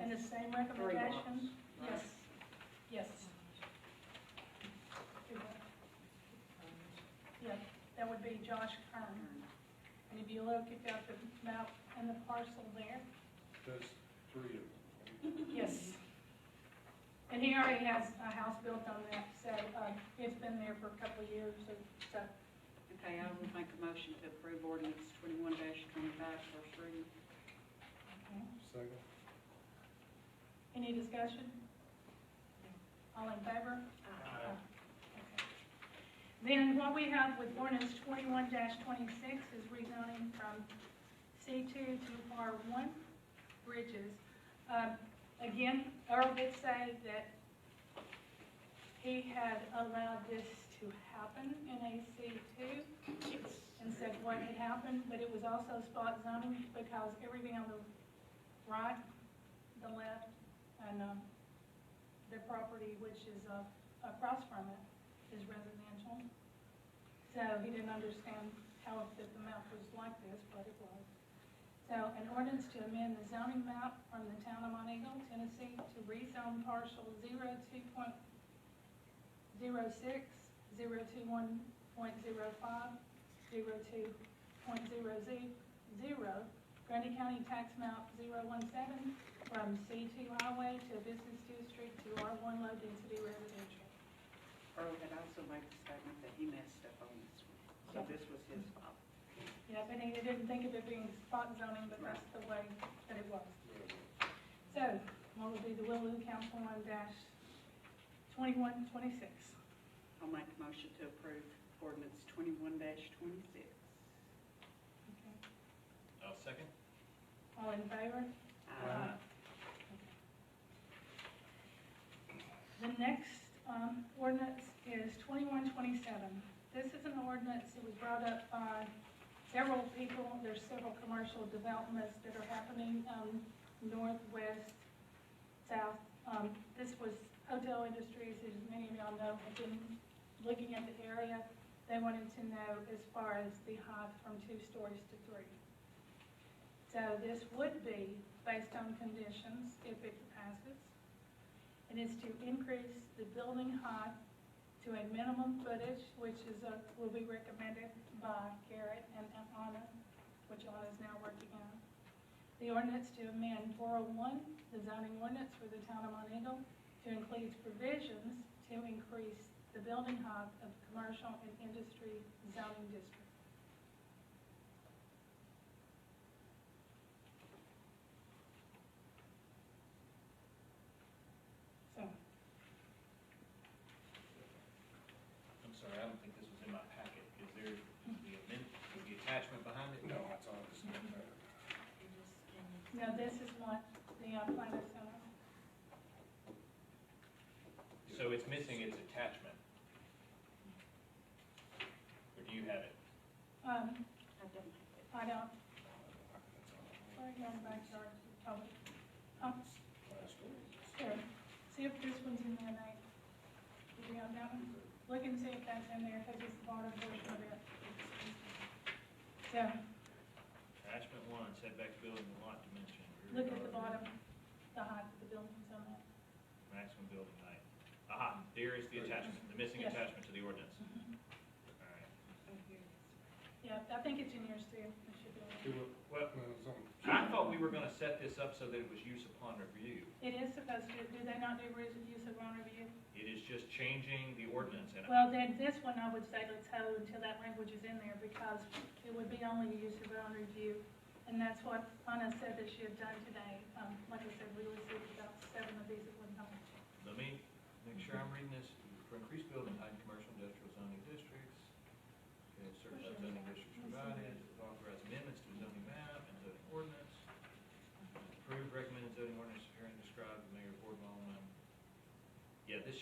and the same recommendation? lots, Yes, yes. Yeah, that would be Josh Kern. And if you look, you've got the map and the parcel there. That's 3 of them. Yes. And he already has a house built on that, so it's been there for a couple of years, so, Okay, I will make a motion to approve ordinance 21-25, first reading. okay. Second. Any discussion? All in favor? Aye. Okay. Then what we have with ordinance 21-26 is rezoning from C2 to R1 bridges. Again, Earl did say that he had allowed this to happen in a C2 and said what had happened, but it was also spot zoning because everything on the right, the left, and the property which is across from it is residential. So he didn't understand how the map was like this, but it was. So an ordinance to amend the zoning map from the town of Montego, Tennessee to rezone parcel 02.06, 021.05, 02.00, Grundy County tax map 017, from C2 highway to business district to R1 low density residential. Earl had also made the statement that he messed up on this one, so this was his fault. Yeah, but he didn't think of it being spot zoning, but that's the way that it was. So, what would be the will of the council on -2126? I'll make a motion to approve ordinance 21-26. Okay. I'll second. All in favor? Aye. The next ordinance is 2127. This is an ordinance that was brought up by several people. There's several commercial developments that are happening northwest, south. This was hotel industries, as many of y'all know, have been looking at the area. They wanted to know as far as the height from 2 stories to 3. So this would be based on conditions if it passes. It is to increase the building height to a minimum footage, which is will be recommended by Garrett and Anna, which Anna is now working on. The ordinance to amend 401, the zoning ordinance for the town of Montego, to include provisions to increase the building height of the commercial and industry zoning district. So, I'm sorry, I don't think this was in my packet. Is there the attachment behind it? No, that's all, it's not there. now this is what the planner sent us. So it's missing its attachment. Or do you have it? I don't have it. I don't. Sorry, on the backyard. Oh, here. See if this one's in there, Nate. Did you have that one? Look and see if that's in there, because it's the bottom portion of it. So, Attachment 1, setback building lot dimension. look at the bottom, the height of the buildings on that. Maximum building height. Aha, there is the attachment, the missing Yes. attachment to the ordinance. All right. Yeah, I think it's in yours too. It should be in there. Well, I thought we were gonna set this up so that it was use upon review. It is supposed to, do they not do rules of use of on review? It is just changing the ordinance, and Well, then this one I would say let's hold until that language is in there, because it would be only a use of on review. And that's what Anna said that she had done today. Like I said, we received about 7 of these at one time. let me make sure I'm reading this. For increased building height in commercial industrial zoning districts, okay, certified zoning districts provided, authorize amendments to the zoning map and zoning ordinance. Approved recommended zoning ordinance herein described the mayor board Alderman. Yeah, this,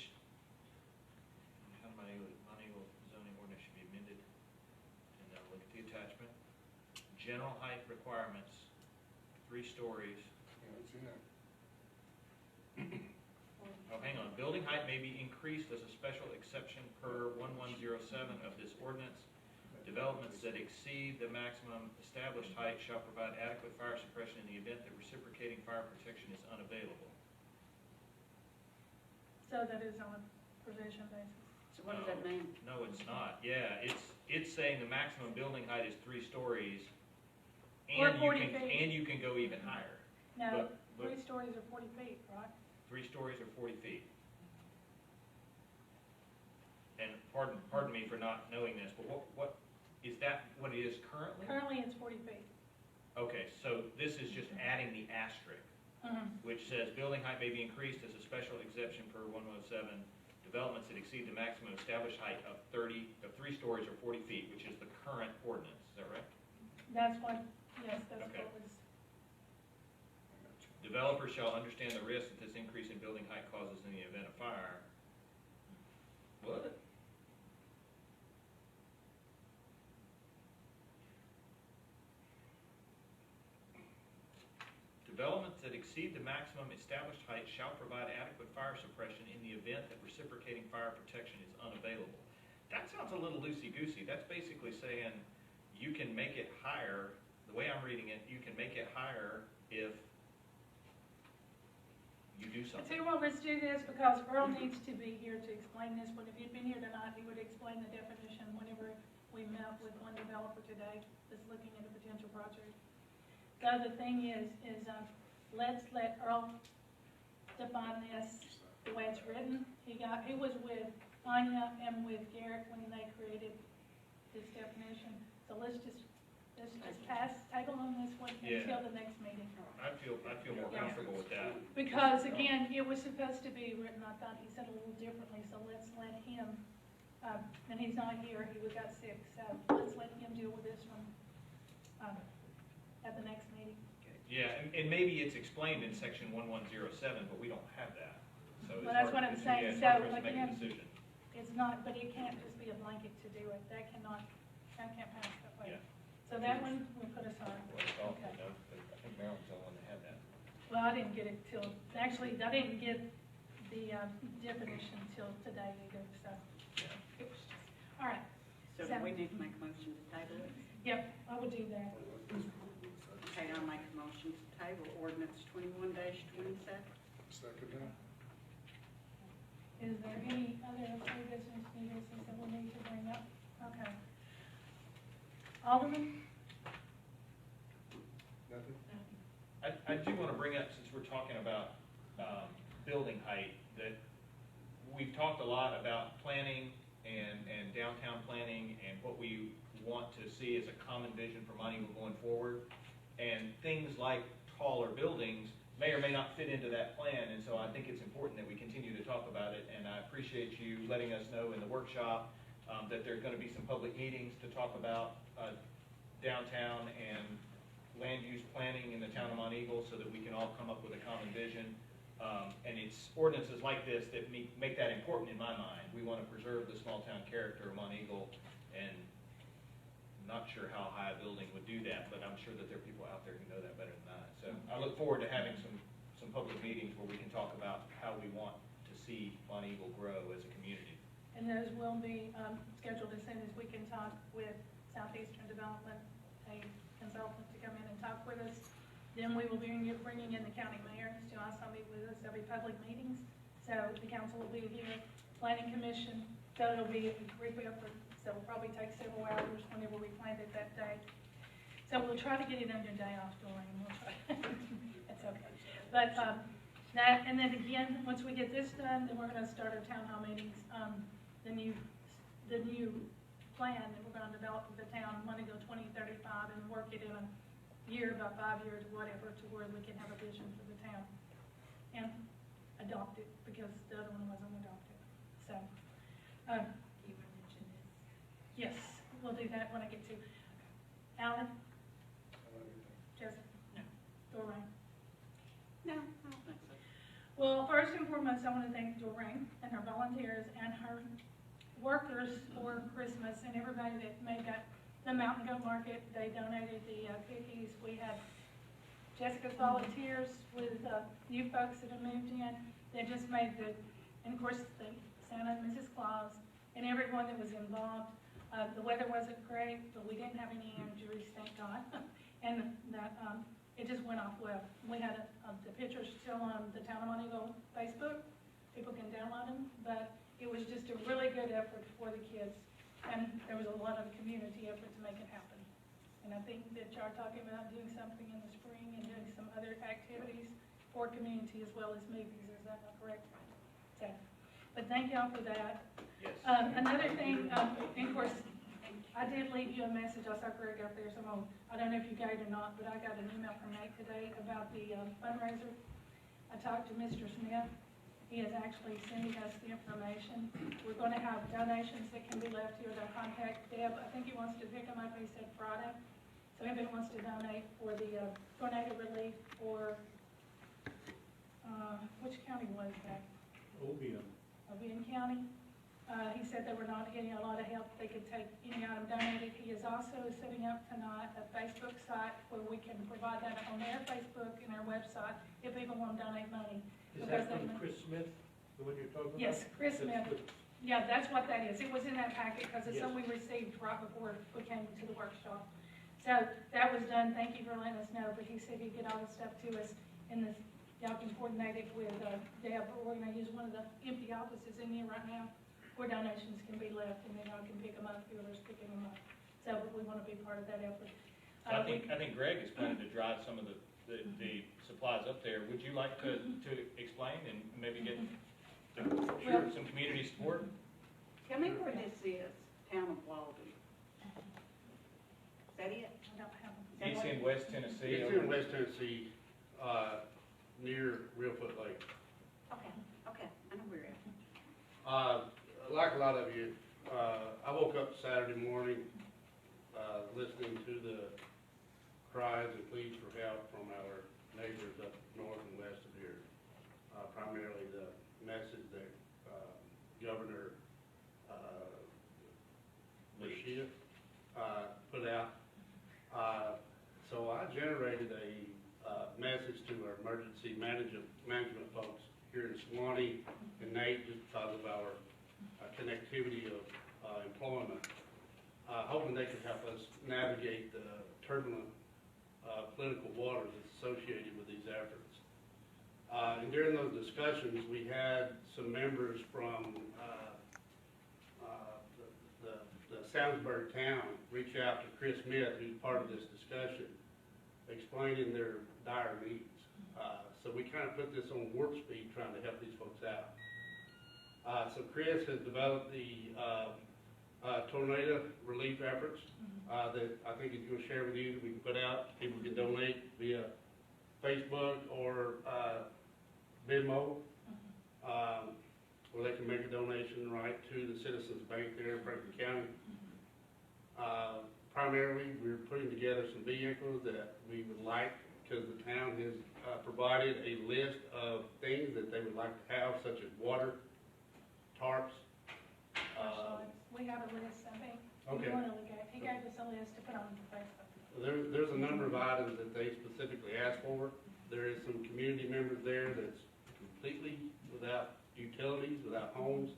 Montego zoning ordinance should be amended. And now look at the attachment. General height requirements, 3 stories. Oh, hang on. Building height may be increased as a special exception per 1107 of this ordinance. Developments that exceed the maximum established height shall provide adequate fire suppression in the event that reciprocating fire protection is unavailable. So that is on a provision basis. So what does that mean? No, it's not. Yeah, it's saying the maximum building height is 3 stories. Or And 40 feet. And you can go even higher. No, But- 3 stories are 40 feet, right? 3 stories or 40 feet. And pardon me for not knowing this, but what, is that what it is currently? Currently, it's 40 feet. Okay, so this is just adding the asterisk. which says building height may be increased as a special exception per 117, developments that exceed the maximum established height of 3 stories or 40 feet, which is the current ordinance, is that right? That's what, yes, that's Okay. what was, Developers shall understand the risk that this increase in building height causes in the event of fire. What? Developments that exceed the maximum established height shall provide adequate fire suppression in the event that reciprocating fire protection is unavailable. That sounds a little loosey-goosey. That's basically saying you can make it higher, the way I'm reading it, you can make it higher if you do I something. tell you what, let's do this, because Earl needs to be here to explain this one. If you'd been here tonight, he would explain the definition whenever we met with one developer today that's looking at a potential project. The other thing is let's let Earl define this the way it's written. He was with Anya and with Garrett when they created this definition. So let's just table on this one Yeah. until the next meeting. I feel more comfortable with that. Because again, it was supposed to be written, I thought he said a little differently, so let's let him, and he's not here, he got sick, so let's let him deal with this one, at the next meeting. Yeah, and maybe it's explained in section 1107, but we don't have that. So it's Well, that's hard- what I'm it's- saying. yeah, it's hard So, for us to make a again, decision. It's not, but it can't just be a blanket to do it, that can't pass that way. Yeah. So that one, we put aside. Well, it's all, Okay. no, but I think Maryland's the only one that had that. Well, I didn't get it till, actually, I didn't get the, definition till today either, so. Yeah. It was just, all right, So do we need to make a motion to table it? yep, I would do that. Okay, I'll make a motion to table ordinance 21-27. Second that. Is there any other new business, that we need to bring up? Okay. Alderman? Nothing? I do want to bring up, since we're talking about building height, that we've talked a lot about planning and downtown planning and what we want to see as a common vision for Monteagle going forward. And things like taller buildings may or may not fit into that plan, and so I think it's important that we continue to talk about it. And I appreciate you letting us know in the workshop that there are going to be some public meetings to talk about downtown and land use planning in the town of Monteagle, so that we can all come up with a common vision. And it's ordinances like this that make that important in my mind. We want to preserve the small town character of Monteagle, and I'm not sure how high a building would do that, but I'm sure that there are people out there who know that better than I. So I look forward to having some public meetings where we can talk about how we want to see Monteagle grow as a community. And those will be scheduled as soon as we can talk with Southeastern Development, a consultant to come in and talk with us. Then we will be bringing in the county mayor to also meet with us. There'll be public meetings, so the council will be here, planning commission, so it'll be a group effort. So it'll probably take several hours whenever we plan it that day. So we'll try to get it on your day off, Doreen. We'll try. That's okay. But that, and then again, once we get this done, then we're going to start our town hall meetings. The new plan that we're going to develop with the town, Monteagle 2035, and work it in a year, about 5 years, whatever, to where we can have a vision for the town and adopt it, because the other one wasn't adopted. So, You want to mention this? yes, we'll do that when I get to. Alan? Jessica? No. Doreen? No, I don't think so. Well, first and foremost, I want to thank Doreen and her volunteers and her workers for Christmas, and everybody that made that, the Mountain Goat Market. They donated the cookies. We had Jessica's volunteers with new folks that have moved in. They just made the, and of course, the Santa and Mrs. Claus and everyone that was involved. The weather wasn't great, but we didn't have any injuries, thank God. And that, it just went off well. We had the pictures still on the Town of Monteagle Facebook. People can download them, but it was just a really good effort for the kids. And there was a lot of community effort to make it happen. And I think that y'all are talking about doing something in the spring and doing some other activities for community as well as movies. Is that not correct? So, but thank y'all for that. Yes. Another thing, and of course, I did leave you a message, I saw Greg out there, so I don't know if you got it or not, but I got an email from Nate today about the fundraiser. I talked to Mr. Smith, he is actually sending us the information. We're gonna have donations that can be left here, they'll contact Deb, I think he wants to pick them up, he said Friday. So if anybody wants to donate for the tornado relief for, which county was that? Obion. Obion County. He said they were not getting a lot of help, they could take any item donated. He is also setting up tonight a Facebook site where we can provide that on their Facebook and our website if people want to donate money. Is Because that from they- Chris Smith, the one you're talking about? Yes, Chris That's Smith. good. Yeah, that's what that is. It was in that packet because it's Yes. something we received right before we came to the workshop. So that was done. Thank you for letting us know, but he said he'd get all the stuff to us in this, y'all can coordinate it with Deb. We're gonna use one of the empty offices in here right now where donations can be left, and then y'all can pick them up, whoever's picking them up. So, but we want to be part of that effort. I think Greg is planning to drive some of the supplies up there. Would you like to explain and maybe get some community support? Tell me where this is, Town of Walden. Is that it? I don't have them. It's in West Tennessee. It's in West Tennessee, near Reelfoot Lake. Okay, I know where it is. Like a lot of you, I woke up Saturday morning, listening to the cries and pleas for help from our neighbors up north and west of here. Primarily the message that, Governor, Bashir, put out. So I generated a message to our emergency management folks here in Sewanee and Nate, just because of our connectivity of employment, hoping they could help us navigate the turbulent political waters associated with these efforts. And during those discussions, we had some members from the Soundsburg town reach out to Chris Smith, who's part of this discussion, explaining their dire needs. So we kind of put this on warp speed, trying to help these folks out. So Chris has developed the tornado relief efforts that I think he's going to share with you, that we can put out. People can donate via Facebook or Venmo, or they can make a donation right to the Citizens Bank there in Franklin County. Primarily, we're putting together some vehicles that we would like, because the town has provided a list of things that they would like to have, such as water, tarps. Flashlights. We have a list, I think. Okay. He gave us a list to put on Facebook. There's a number of items that they specifically asked for. There is some community members there that's completely without utilities, without homes.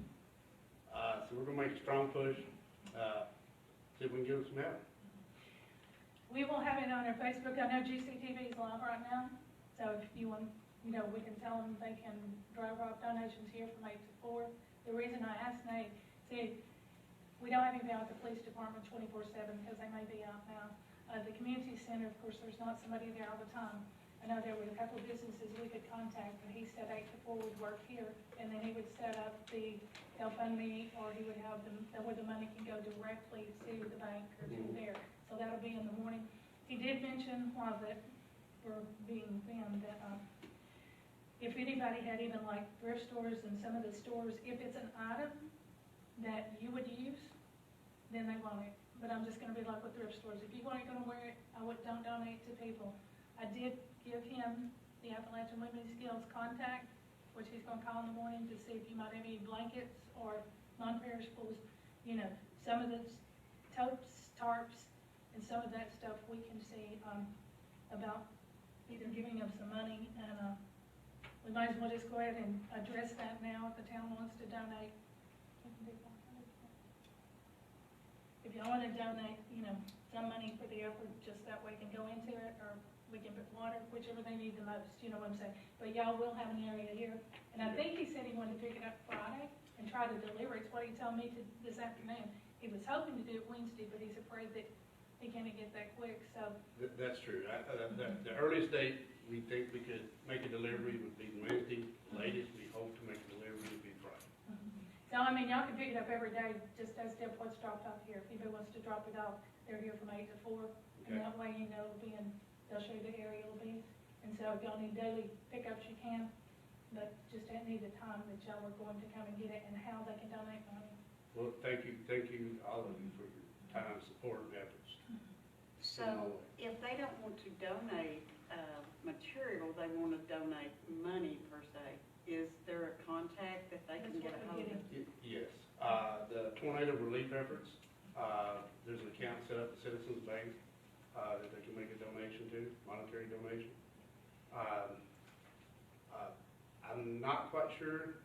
So we're gonna make a strong push, see if we can give them some help. We will have it on our Facebook. I know GCTV is live right now, so if you want, we can tell them they can drive off donations here from 8 to 4. The reason I asked Nate, see, we don't have anybody out at the police department 24/7 because they may be out now. The community center, of course, there's not somebody there all the time. I know there were a couple of businesses we could contact, but he said 8 to 4 would work here, and then he would set up the GoFundMe, or he would have them, where the money can go directly to the bank or to there. So that'll be in the morning. He did mention, while that we're being filmed, that if anybody had even like thrift stores and some of the stores, if it's an item that you would use, then they want it. But I'm just gonna be like with thrift stores. If you weren't gonna wear it, don't donate to people. I did give him the Appalachian Women's Guild's contact, which he's gonna call in the morning to see if you might have any blankets or non-perishables. Some of the totes, tarps, and some of that stuff we can see about either giving them some money, and we might as well just go ahead and address that now if the town wants to donate. If y'all want to donate, some money for the effort, just that way can go into it, or we can put water, whichever they need the most, you know what I'm saying? But y'all will have an area here, and I think he said he wanted to pick it up Friday and try to deliver. It's what he told me this afternoon. He was hoping to do it Wednesday, but he's afraid that he can't get that quick, so. That's true. The earliest date we think we could make a delivery would be Wednesday. The latest we hope to make a delivery would be Friday. So, I mean, y'all can pick it up every day, just as Deb what's dropped off here. If anybody wants to drop it off, they're here from 8 to 4. And Okay. that way, you know, it'll be in, they'll show you the area it'll be. And so if y'all need daily pickups, you can, but just need the time that y'all are going to come and get it and how they can donate money. Well, thank you, all of you for your time, support, and efforts. So if they don't want to donate, material, they want to donate money per se, is there a contact that they can That's get a what we're hold of? getting. Yes, the tornado relief efforts, there's an account set up at Citizens Bank, that they can make a donation to, monetary donation. I'm not quite sure,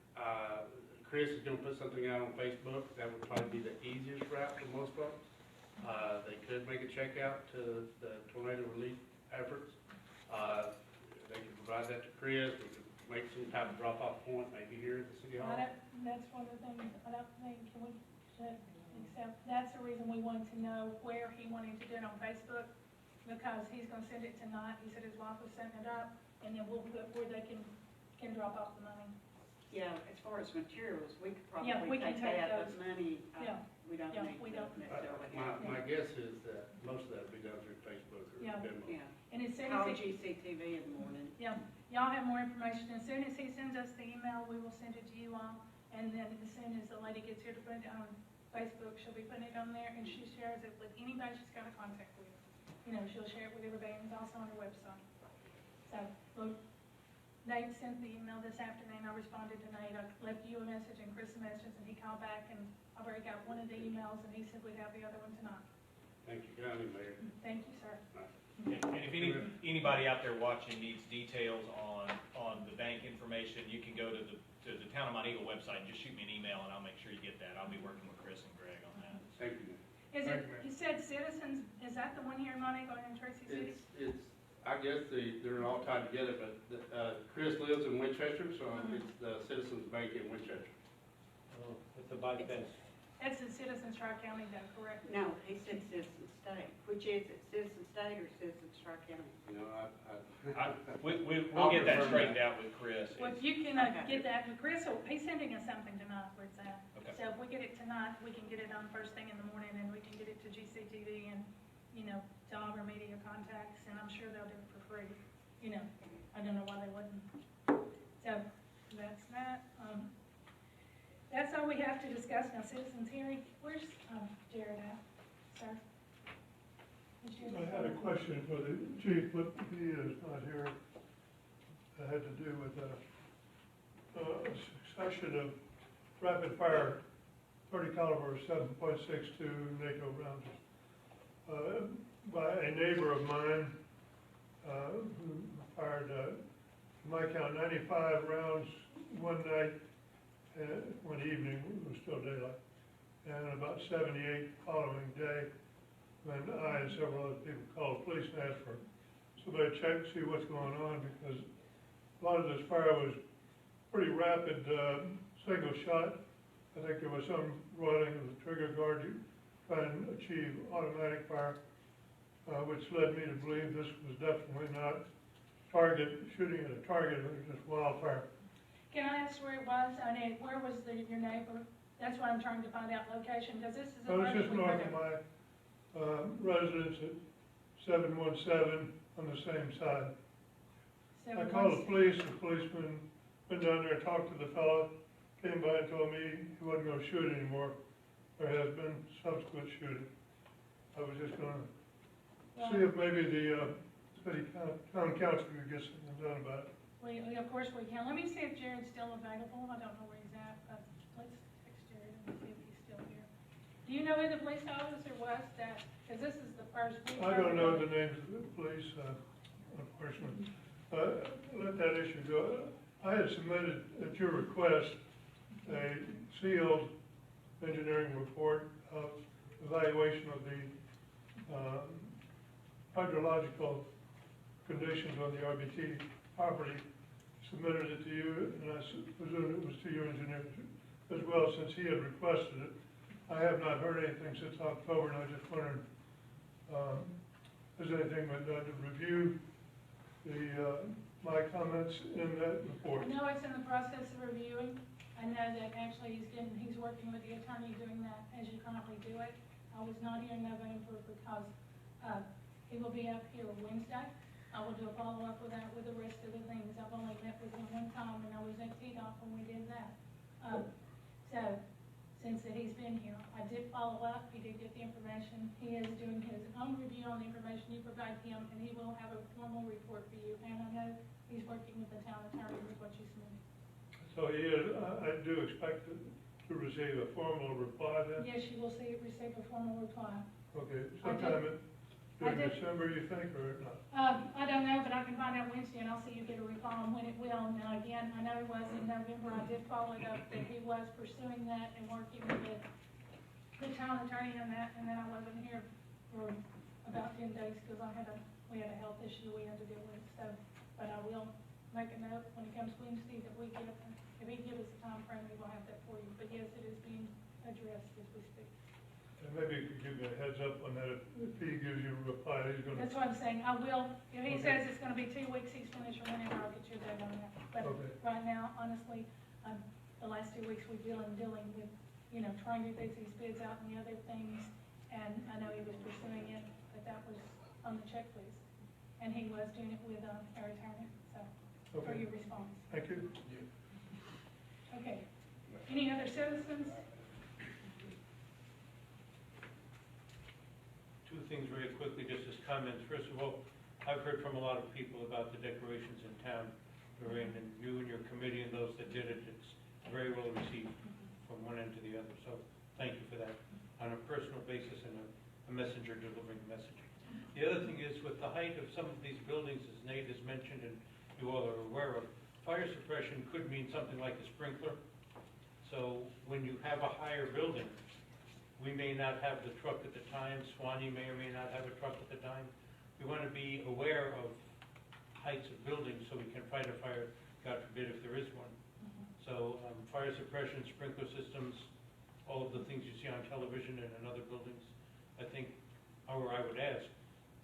Chris is gonna put something out on Facebook, that would probably be the easiest route for most folks. They could make a check out to the tornado relief efforts. They can provide that to Chris, we could make some type of drop-off point, maybe here at the city hall. That's one of the things, I don't think, we should accept, that's the reason we wanted to know where he wanted to do it on Facebook, because he's gonna send it tonight, he said his wife was setting it up, and then we'll put where they can drop off the money. Yeah, as far as materials, we could Yeah, we probably can take take that, but those. money, Yeah. we don't Yeah, need we to don't. necessarily My, have. my guess is that most of that will be done through Facebook or Yeah. Venmo. Yeah, And as soon as call he, GCTV in the morning. yeah, y'all have more information, as soon as he sends us the email, we will send it to you all, and then as soon as the lady gets here to put it on Facebook, she'll be putting it on there, and she shares it with anybody she's got a contact with. You know, she'll share it with everybody, and it's also on her website. So, look, Nate sent the email this afternoon, I responded to Nate, I left you a message and Chris a message, and he called back, and I've already got one of the emails, and he said we'd have the other one tonight. Thank you kindly, Mayor. Thank you, sir. And if anybody out there watching needs details on the bank information, you can go to the Town of Mount Eagle website and just shoot me an email and I'll make sure you get that. I'll be working with Chris and Greg on that. Thank you. Is Thank it, you, ma'am. you said Citizens, is that the one here in Montego and in Tracy City? It's, I guess they're all tied together, but, Chris lives in Winchester, so it's the Citizens Bank in Winchester. With the bike fence. That's in Citizens Tri-County though, correct? No, he said Citizen State, which is it, Citizen State or Citizen Tri-County? You know, We'll get that straightened out with Chris. Well, if you can Okay. get that with Chris, or he's sending us something tonight where it's at. Okay. So if we get it tonight, we can get it on first thing in the morning, and we can get it to GCTV and, you know, to all of our media contacts, and I'm sure they'll do it for free. You know, I don't know why they wouldn't. So, that's that. That's all we have to discuss now. Citizens hearing, where's, Jared at, sir? Is Jared- I had a question for the chief, but he is not here. It had to do with a succession of rapid fire 30 caliber 7.62 NATO rounds by a neighbor of mine who fired, to my count, 95 rounds one night, one evening, it was still daylight, and about 78 following day, when I and several other people called the police and asked for somebody to check, see what's going on, because a lot of this fire was pretty rapid, single shot. I think there was some roiling of the trigger guard to try and achieve automatic fire, which led me to believe this was definitely not shooting at a target, it was just wildfire. Can I ask where it was? I mean, where was your neighbor? That's why I'm trying to find out location, because this is a. So it's just north of my residence at 717 on the same side. I called the police policeman went down there and talked to the fellow, came by and told me he wasn't gonna shoot anymore. There has been subsequent shooting. I was just gonna see if maybe the city town council could get something done about it. Of course we can. Let me see if Jared's still available. I don't know where he's at, but let's text Jared and see if he's still here. Do you know who the police officer was that, because this is the first week. I don't know the names of the police, unfortunately. Let that issue go. I had submitted at your request a sealed engineering report of evaluation of the hydrological conditions on the RBT property. Submitted it to you, and I presume it was to your engineer as well, since he had requested it. I have not heard anything since October, and I just wondered, has anything been done to review my comments in that report? No, it's in the process of reviewing. I know that actually he's working with the attorney doing that as you currently do it. I was not here in November because, he will be up here Wednesday. I will do a follow-up with that with the rest of the things. I've only met with him one time and I was at TDOT when we did that. So, since that he's been here, I did follow up, he did get the information. He is doing his own review on the information you provide him and he will have a formal report for you. And I know he's working with the town attorney with what you submitted. So he is, I do expect to receive a formal reply then? Yes, you will receive a formal reply. Okay, sometime during did. December, you think, or not? I don't know, but I can find out Wednesday and I'll see you get a reply on when it will. Now, again, I know it was in November, I did follow it up that he was pursuing that and working with the town attorney on that, and then I wasn't here for about 10 days because we had a health issue we had to deal with, so, but I will make a note when it comes Wednesday that we get, if he gives us a time frame, we will have that for you. But yes, it is being addressed as we speak. And maybe you could give me a heads up on that, if he gives you a reply, he's gonna. That's what I'm saying, I will, if he Okay. says it's gonna be 2 weeks, he's finished or whenever, I'll get you a date on that. But Okay. right now, honestly, the last 2 weeks we've been dealing with, trying to get these bids out and the other things. And I know he was pursuing it, but that was on the checklist. And he was doing it with, our attorney, so, for Okay. your response. Thank you. Okay. Any other citizens? Two things very quickly, just as comments. First of all, I've heard from a lot of people about the decorations in town, Lorraine, and you and your committee and those that did it. It's very well received from one end to the other, so thank you for that on a personal basis and a messenger delivering the message. The other thing is, with the height of some of these buildings, as Nate has mentioned and you all are aware of, fire suppression could mean something like a sprinkler. So when you have a higher building, we may not have the truck at the time, Swanee may or may not have a truck at the time. We want to be aware of heights of buildings so we can fight a fire, God forbid, if there is one. So fire suppression, sprinkler systems, all of the things you see on television and in other buildings, I think, or I would ask,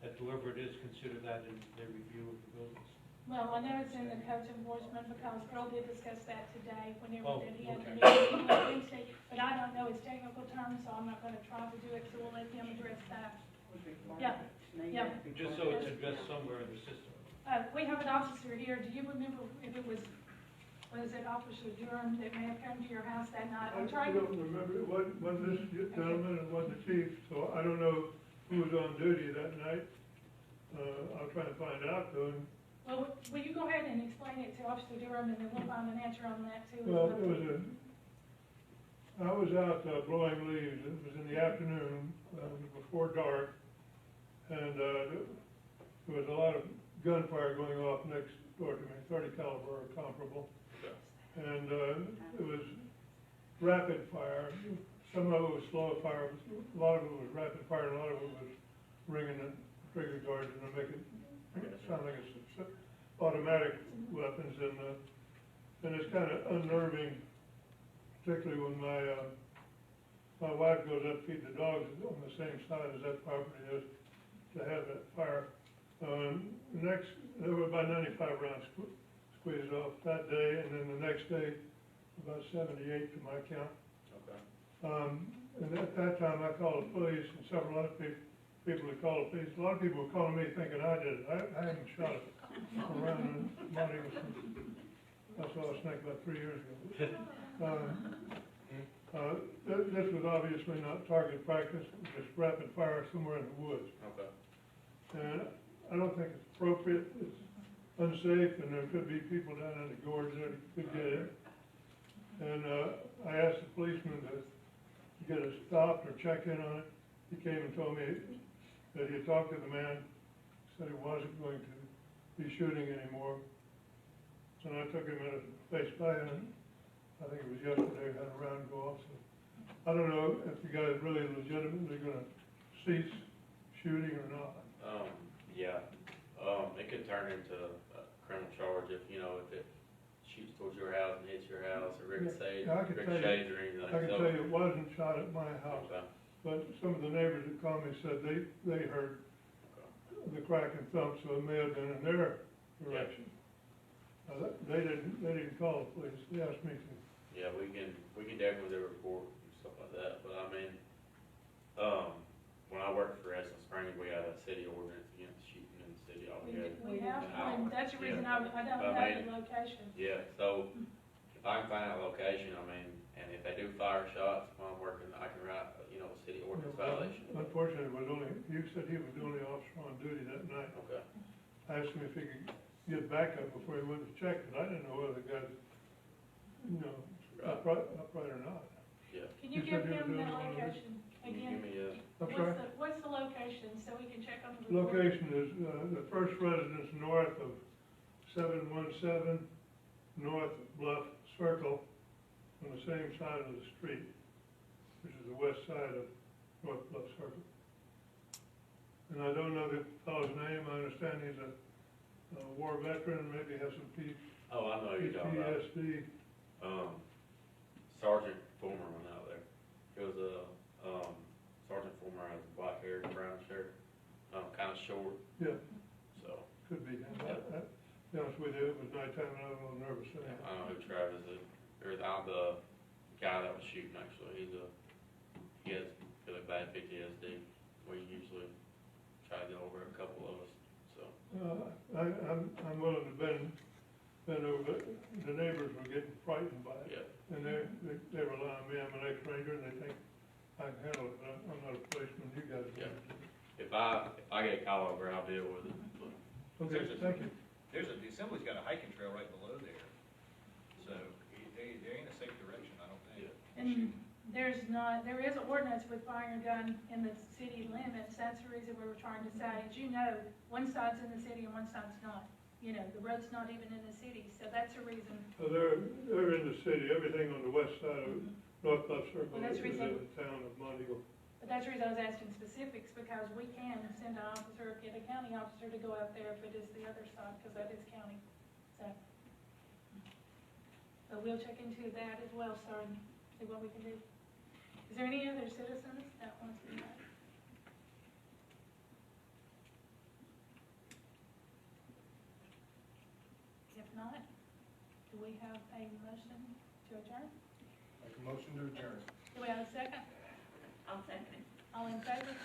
that whoever it is consider that in their review of the buildings. Well, I know it's in the code enforcement because Earl did discuss that today whenever Oh, he had the okay. meeting on Wednesday. But I don't know his technical terms, so I'm not gonna try to do it, so we'll let him address that. Yeah, yeah. Just so it's addressed somewhere in the system. We have an officer here, do you remember if it was it Officer Durham that may have come to your house that night? I'm I trying don't to, remember, it wasn't this gentleman, it wasn't the chief, so I don't know who was on duty that night. I'll try to find out though. well, will you go ahead and explain it to Officer Durham and then we'll find an answer on that too? Well, I was out blowing leaves, it was in the afternoon, before dark, and there was a lot of gunfire going off next door to me, 30 caliber or comparable. And it was rapid fire, some of it was slow fire, a lot of it was rapid fire, and a lot of it was ringing the trigger guards and making it sound like it's automatic weapons, and it's kind of unnerving, particularly when my wife goes up to feed the dogs on the same side as that property is, to have that fire. There were about 95 rounds squeezed off that day, and then the next day, about 78 to my count. Okay. And at that time, I called the police, and several other people had called the police. A lot of people were calling me thinking I did it. I hadn't shot it around in Monty. I saw a snake about 3 years ago. This was obviously not target practice, it was just rapid fire somewhere in the woods. Okay. And I don't think it's appropriate, it's unsafe, and there could be people down in the gorge that could get in. And I asked the policeman to get it stopped or check in on it. He came and told me that he had talked to the man, said he wasn't going to be shooting anymore. And I took him at face value, and I think it was yesterday, had a round go off. So I don't know if the guy's really legitimately gonna cease shooting or not. Yeah, it could turn into a criminal charge if it shoots towards your house and hits your house or ricochets Yeah, I can tell you- or anything. I can So- tell you it wasn't shot at my house, Okay. but some of the neighbors that called me said they heard the crack and thump, so it may have been in their direction. They didn't call the police, they asked me to. Yeah, we can definitely do a report and stuff like that, but I mean, when I worked for Essence Springs, we had a city ordinance against shooting in the city altogether. We have one, that's the reason I don't But I know mean- the location. Yeah, so if I can find out a location, I mean, and if they do fire shots while I'm working, I can write, a city ordinance violation. Unfortunately, you said he was the only officer on duty that night. Okay, I asked him if he could get backup before he went to check, and I didn't know whether the guy's, upright or not. yeah. Can you You give said you were him the doing one of these? location Can you give again? me I'm sorry? What's the location, so we can check on the report? Location is, the first residence north of 717 North Bluff Circle, on the same side of the street, which is the west side of North Bluff Circle. And I don't know the fellow's name, I understand he's a war veteran, maybe has some oh, I know who you're talking about. PTSD. Sergeant Former went out there. It was a, Sergeant Former has black hair, brown shirt, kinda short, Yeah, so, could be. To be honest with you, it was nighttime and I was a little nervous saying I don't know who Travis is, or the guy that was shooting actually, he has really bad PTSD. We usually try to get over a couple of us, so. I'm willing to bend over, but the neighbors were getting frightened by it. Yeah, And they rely on me, I'm an ex-ranger, and they think I can handle it, but I'm not a policeman, you guys are. Yeah. If I get a call over, I'll deal with it, but. Okay, thank you. The assembly's got a hiking trail right below there, so there ain't a safe direction, I don't think. And there is an ordinance with fire and gun in the city limits, that's the reason we were trying to say, as you know, one side's in the city and one side's not. The road's not even in the city, so that's the reason. So they're in the city, everything on the west side of North Bluff Circle Well, that's is in reason- the town of Monteagle. But that's the reason I was asking specifics, because we can send an officer, get a county officer to go out there if it is the other side, because that is county, so. But we'll check into that as well, sir, and see what we can do. Is there any other citizens that want to be heard? If not, do we have a motion to adjourn? Make a motion to adjourn. Do we have a second? I'll second it. All in favor?